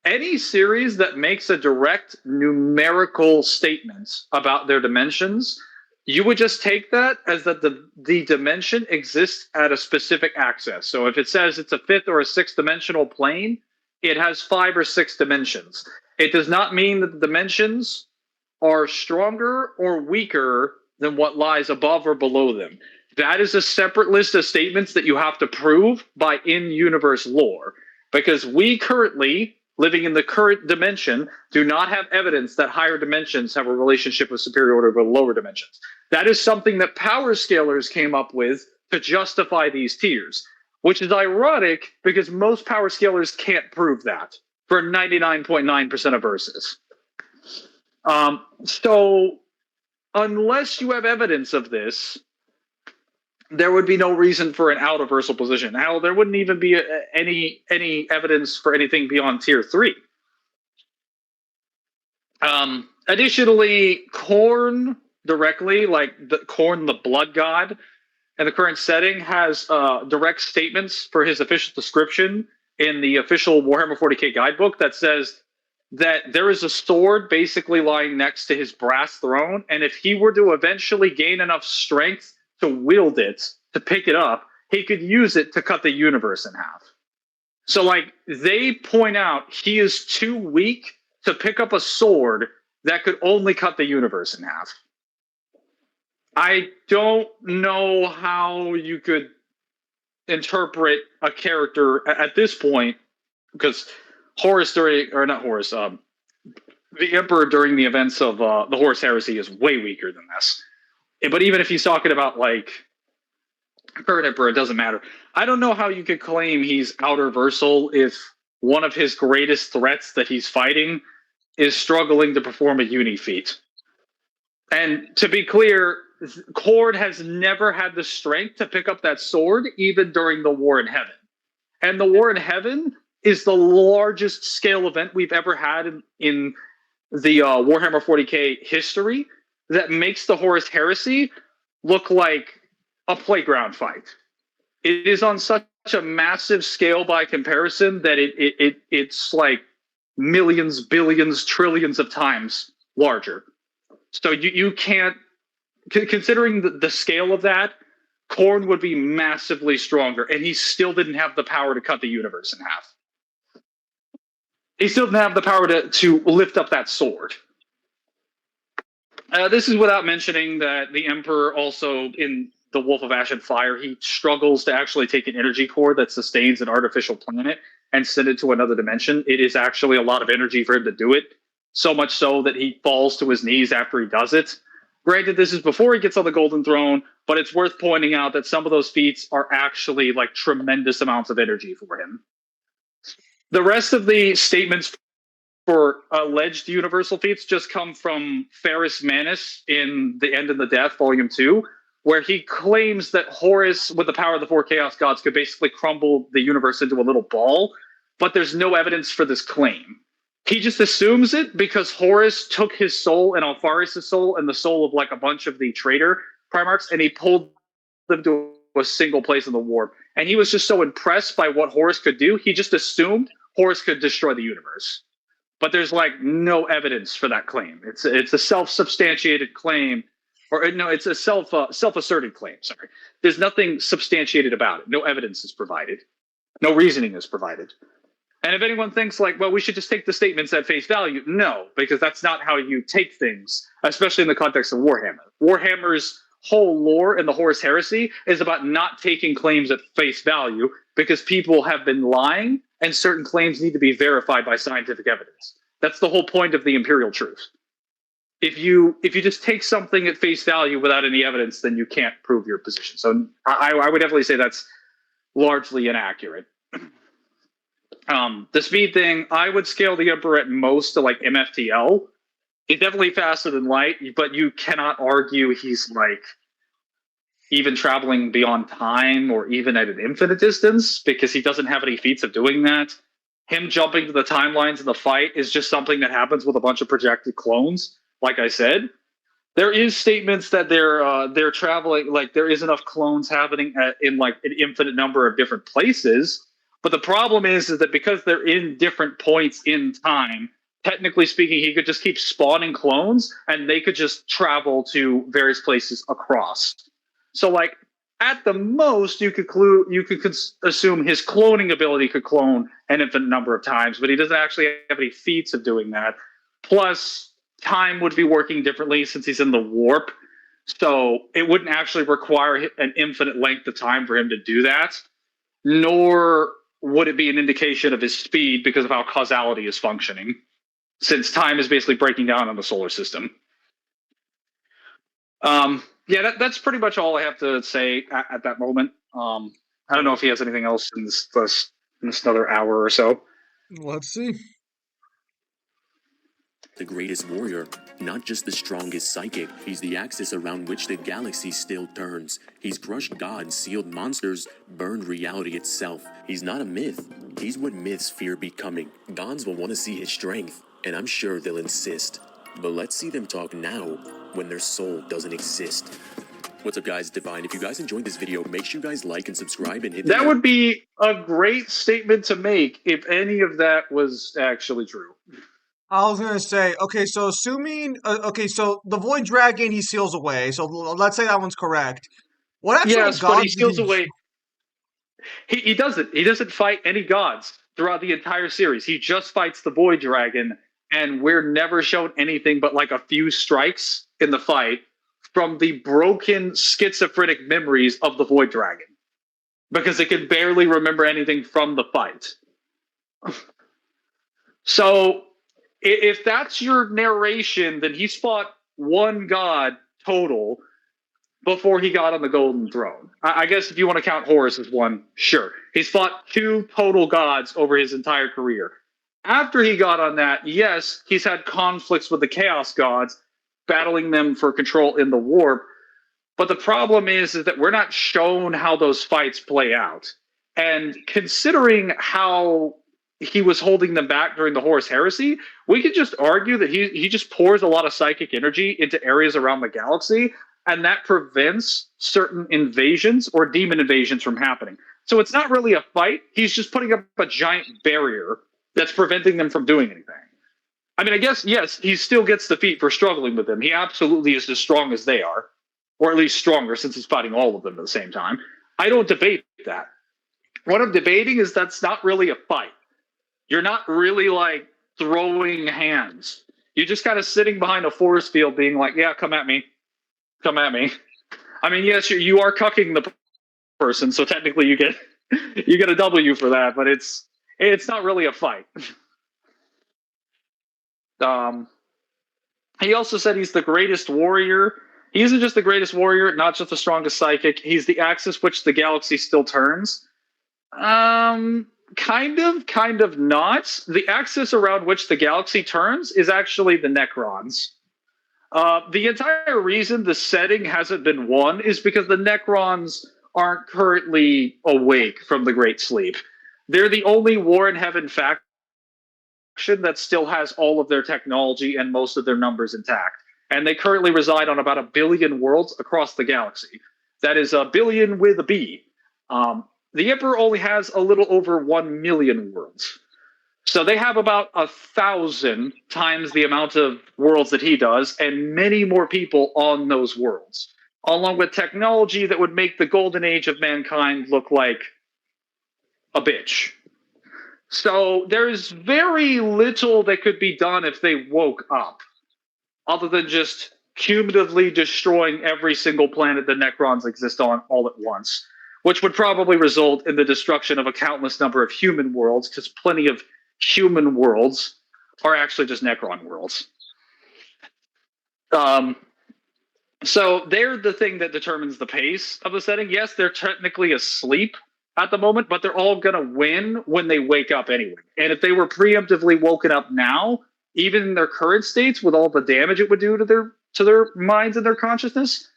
Any series that makes a direct numerical statement about their dimensions, you would just take that as that the dimension exists at a specific axis. So if it says it's a fifth or a sixth dimensional plane, it has 5 or 6 dimensions. It does not mean that the dimensions are stronger or weaker than what lies above or below them. That is a separate list of statements that you have to prove by in-universe lore. Because we currently living in the current dimension do not have evidence that higher dimensions have a relationship with superiority with lower dimensions. That is something that power scalers came up with to justify these tiers, which is ironic because most power scalers can't prove that for 99.9% of verses. So unless you have evidence of this, there would be no reason for an out-of-versal position. Hell, there wouldn't even be any evidence for anything beyond tier 3. Additionally, Khorne directly, like Khorne the Blood God, in the current setting, has direct statements for his official description in the official Warhammer 40k guidebook that says that there is a sword basically lying next to his brass throne, and if he were to eventually gain enough strength to wield it, to pick it up, he could use it to cut the universe in half. So, like, they point out he is too weak to pick up a sword that could only cut the universe in half. I don't know how you could interpret a character at this point, because Horus during, or not Horus, the Emperor during the events of the Horus Heresy is way weaker than this. But even if he's talking about, like, current Emperor, it doesn't matter. I don't know how you could claim he's outer-versal if one of his greatest threats that he's fighting is struggling to perform a uni feat. And to be clear, Khorne has never had the strength to pick up that sword, even during the War in Heaven. And the War in Heaven is the largest scale event we've ever had in the Warhammer 40k history that makes the Horus Heresy look like a playground fight. It is on such a massive scale by comparison that it's like millions, billions, trillions of times larger. So you can't, considering the scale of that, Khorne would be massively stronger, and he still didn't have the power to cut the universe in half. He still didn't have the power to lift up that sword. This is without mentioning that the Emperor also, in the Wolf of Ash and Fire, he struggles to actually take an energy core that sustains an artificial planet and send it to another dimension. It is actually a lot of energy for him to do it, so much so that he falls to his knees after he does it. Granted, this is before he gets on the Golden Throne, but it's worth pointing out that some of those feats are actually like tremendous amounts of energy for him. The rest of the statements for alleged universal feats just come from Ferrus Manus in The End and the Death, Volume 2, where he claims that Horus, with the power of the 4 Chaos Gods, could basically crumble the universe into a little ball, but there's no evidence for this claim. He just assumes it because Horus took his soul and Alfaris' soul and the soul of like a bunch of the traitor Primarchs, and he pulled them to a single place in the warp. And he was just so impressed by what Horus could do, he just assumed Horus could destroy the universe. But there's like no evidence for that claim. It's a self-substantiated claim, or no, it's a self-asserted claim. Sorry, there's nothing substantiated about it. No evidence is provided. No reasoning is provided. And if anyone thinks like, well, we should just take the statements at face value, no, because that's not how you take things, especially in the context of Warhammer. Warhammer's whole lore in the Horus Heresy is about not taking claims at face value because people have been lying and certain claims need to be verified by scientific evidence. That's the whole point of the imperial truth. If you just take something at face value without any evidence, then you can't prove your position. So I would definitely say that's largely inaccurate. The speed thing, I would scale the Emperor at most to like MFTL. He's definitely faster than light, but you cannot argue he's like even traveling beyond time or even at an infinite distance because he doesn't have any feats of doing that. Him jumping to the timelines in the fight is just something that happens with a bunch of projected clones. Like I said, there is statements that they're traveling, like there is enough clones happening in like an infinite number of different places. But the problem is that because they're in different points in time, technically speaking, he could just keep spawning clones and they could just travel to various places across. So, like, at the most, you could assume his cloning ability could clone an infinite number of times, but he doesn't actually have any feats of doing that. Plus, time would be working differently since he's in the warp. So it wouldn't actually require an infinite length of time for him to do that. Nor would it be an indication of his speed because of how causality is functioning, since time is basically breaking down in the solar system. Yeah, that's pretty much all I have to say at that moment. I don't know if he has anything else in this another hour or so. Let's see. The greatest warrior, not just the strongest psychic. He's the axis around which the galaxy still turns. He's crushed gods, sealed monsters, burned reality itself. He's not a myth. He's what myths fear becoming. Gods will want to see his strength, and I'm sure they'll insist. But let's see them talk now, when their soul doesn't exist. What's up, guys? Divine. If you guys enjoyed this video, make sure you guys like and subscribe and hit the That would be a great statement to make if any of that was actually true. I was gonna say, okay, so assuming, so the Void Dragon he seals away. So let's say that one's correct. What actual Yes, but gods he did steals away. He doesn't. He doesn't fight any gods throughout the entire series. He just fights the Void Dragon, and we're never shown anything but like a few strikes in the fight from the broken schizophrenic memories of the Void Dragon, because it can barely remember anything from the fight. So if that's your narration, then he's fought one god total before he got on the Golden Throne. I guess if you want to count Horus as one, sure. He's fought 2 total gods over his entire career. After he got on that, yes, he's had conflicts with the Chaos Gods, battling them for control in the warp. But the problem is that we're not shown how those fights play out. And considering how he was holding them back during the Horus Heresy, we could just argue that he just pours a lot of psychic energy into areas around the galaxy, and that prevents certain invasions or demon invasions from happening. So it's not really a fight. He's just putting up a giant barrier that's preventing them from doing anything. I mean, I guess, yes, he still gets the feat for struggling with them. He absolutely is as strong as they are, or at least stronger, since he's fighting all of them at the same time. I don't debate that. What I'm debating is that's not really a fight. You're not really like throwing hands. You're just kind of sitting behind a force field being like, yeah, come at me. Come at me. I mean, yes, you are cucking the person, so technically you get a W for that, but it's not really a fight. He also said he's the greatest warrior. He isn't just the greatest warrior, not just the strongest psychic. He's the axis which the galaxy still turns. Kind of not. The axis around which the galaxy turns is actually the Necrons. The entire reason the setting hasn't been won is because the Necrons aren't currently awake from the Great Sleep. They're the only War in Heaven faction that still has all of their technology and most of their numbers intact. And they currently reside on about 1 billion worlds across the galaxy. That is 1 billion with a B. The Emperor only has a little over 1 million worlds. So they have about 1,000 times the amount of worlds that he does, and many more people on those worlds, along with technology that would make the golden age of mankind look like a bitch. So there's very little that could be done if they woke up, other than just cumulatively destroying every single planet the Necrons exist on all at once, which would probably result in the destruction of a countless number of human worlds, because plenty of human worlds are actually just Necron worlds. So they're the thing that determines the pace of the setting. Yes, they're technically asleep at the moment, but they're all going to win when they wake up anyway. And if they were preemptively woken up now, even in their current states, with all the damage it would do to their minds and their consciousness,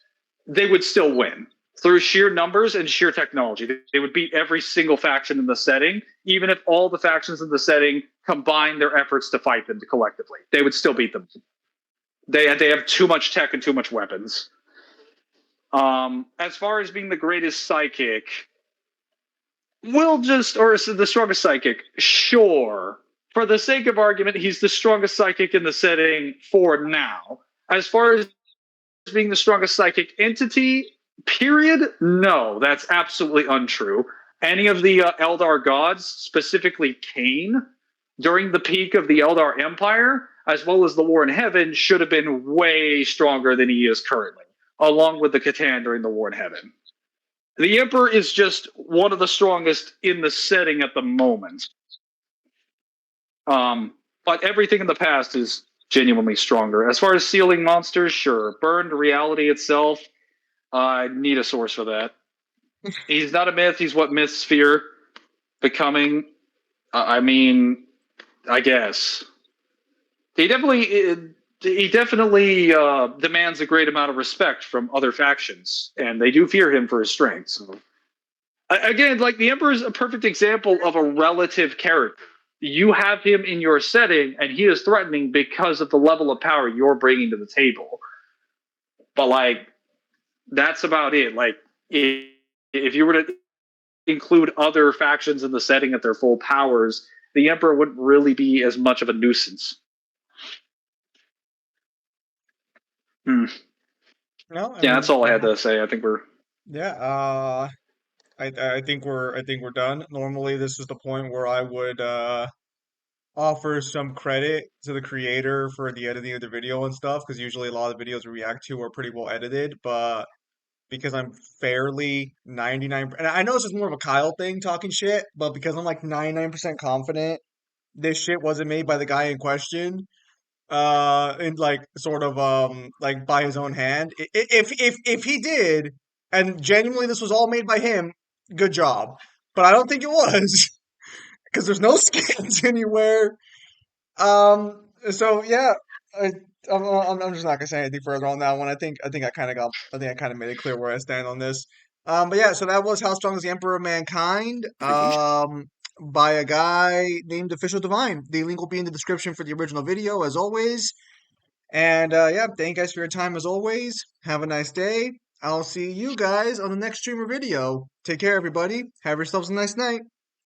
they would still win. Through sheer numbers and sheer technology. They would beat every single faction in the setting, even if all the factions in the setting combined their efforts to fight them collectively. They would still beat them. They have too much tech and too much weapons. As far as being the greatest psychic, or the strongest psychic, sure. For the sake of argument, he's the strongest psychic in the setting for now. As far as being the strongest psychic entity, period, no, that's absolutely untrue. Any of the Eldar gods, specifically Cain, during the peak of the Eldar Empire, as well as the War in Heaven, should have been way stronger than he is currently, along with the Catan during the War in Heaven. The Emperor is just one of the strongest in the setting at the moment. But everything in the past is genuinely stronger. As far as sealing monsters, sure. Burned reality itself, I need a source for that. He's not a myth. He's what myths fear becoming. I mean, I guess he definitely demands a great amount of respect from other factions, and they do fear him for his strength. So, again, like the Emperor is a perfect example of a relative character. You have him in your setting, and he is threatening because of the level of power you're bringing to the table. But like, that's about it. Like, if you were to include other factions in the setting at their full powers, the Emperor wouldn't really be as much of a nuisance. Hmm. No, I Yeah, mean, that's all I had to say. I think we're yeah. I think we're done. Normally, this is the point where I would offer some credit to the creator for the editing of the video and stuff, because usually a lot of the videos we react to are pretty well edited, but because I'm fairly 99, and I know this is more of a Kyle thing talking shit, but because I'm like 99% confident this shit wasn't made by the guy in question, and like sort of like by his own hand. If he did, and genuinely this was all made by him, good job. But I don't think it was because there's no skins anywhere. So yeah, I, I'm just not gonna say anything further on that one. I think I kind of made it clear where I stand on this. But yeah, so that was How Strong is the Emperor of Mankind? By a guy named Official Divine. The link will be in the description for the original video, as always. And yeah, thank you guys for your time as always. Have a nice day. I'll see you guys on the next stream or video. Take care, everybody. Have yourselves a nice night.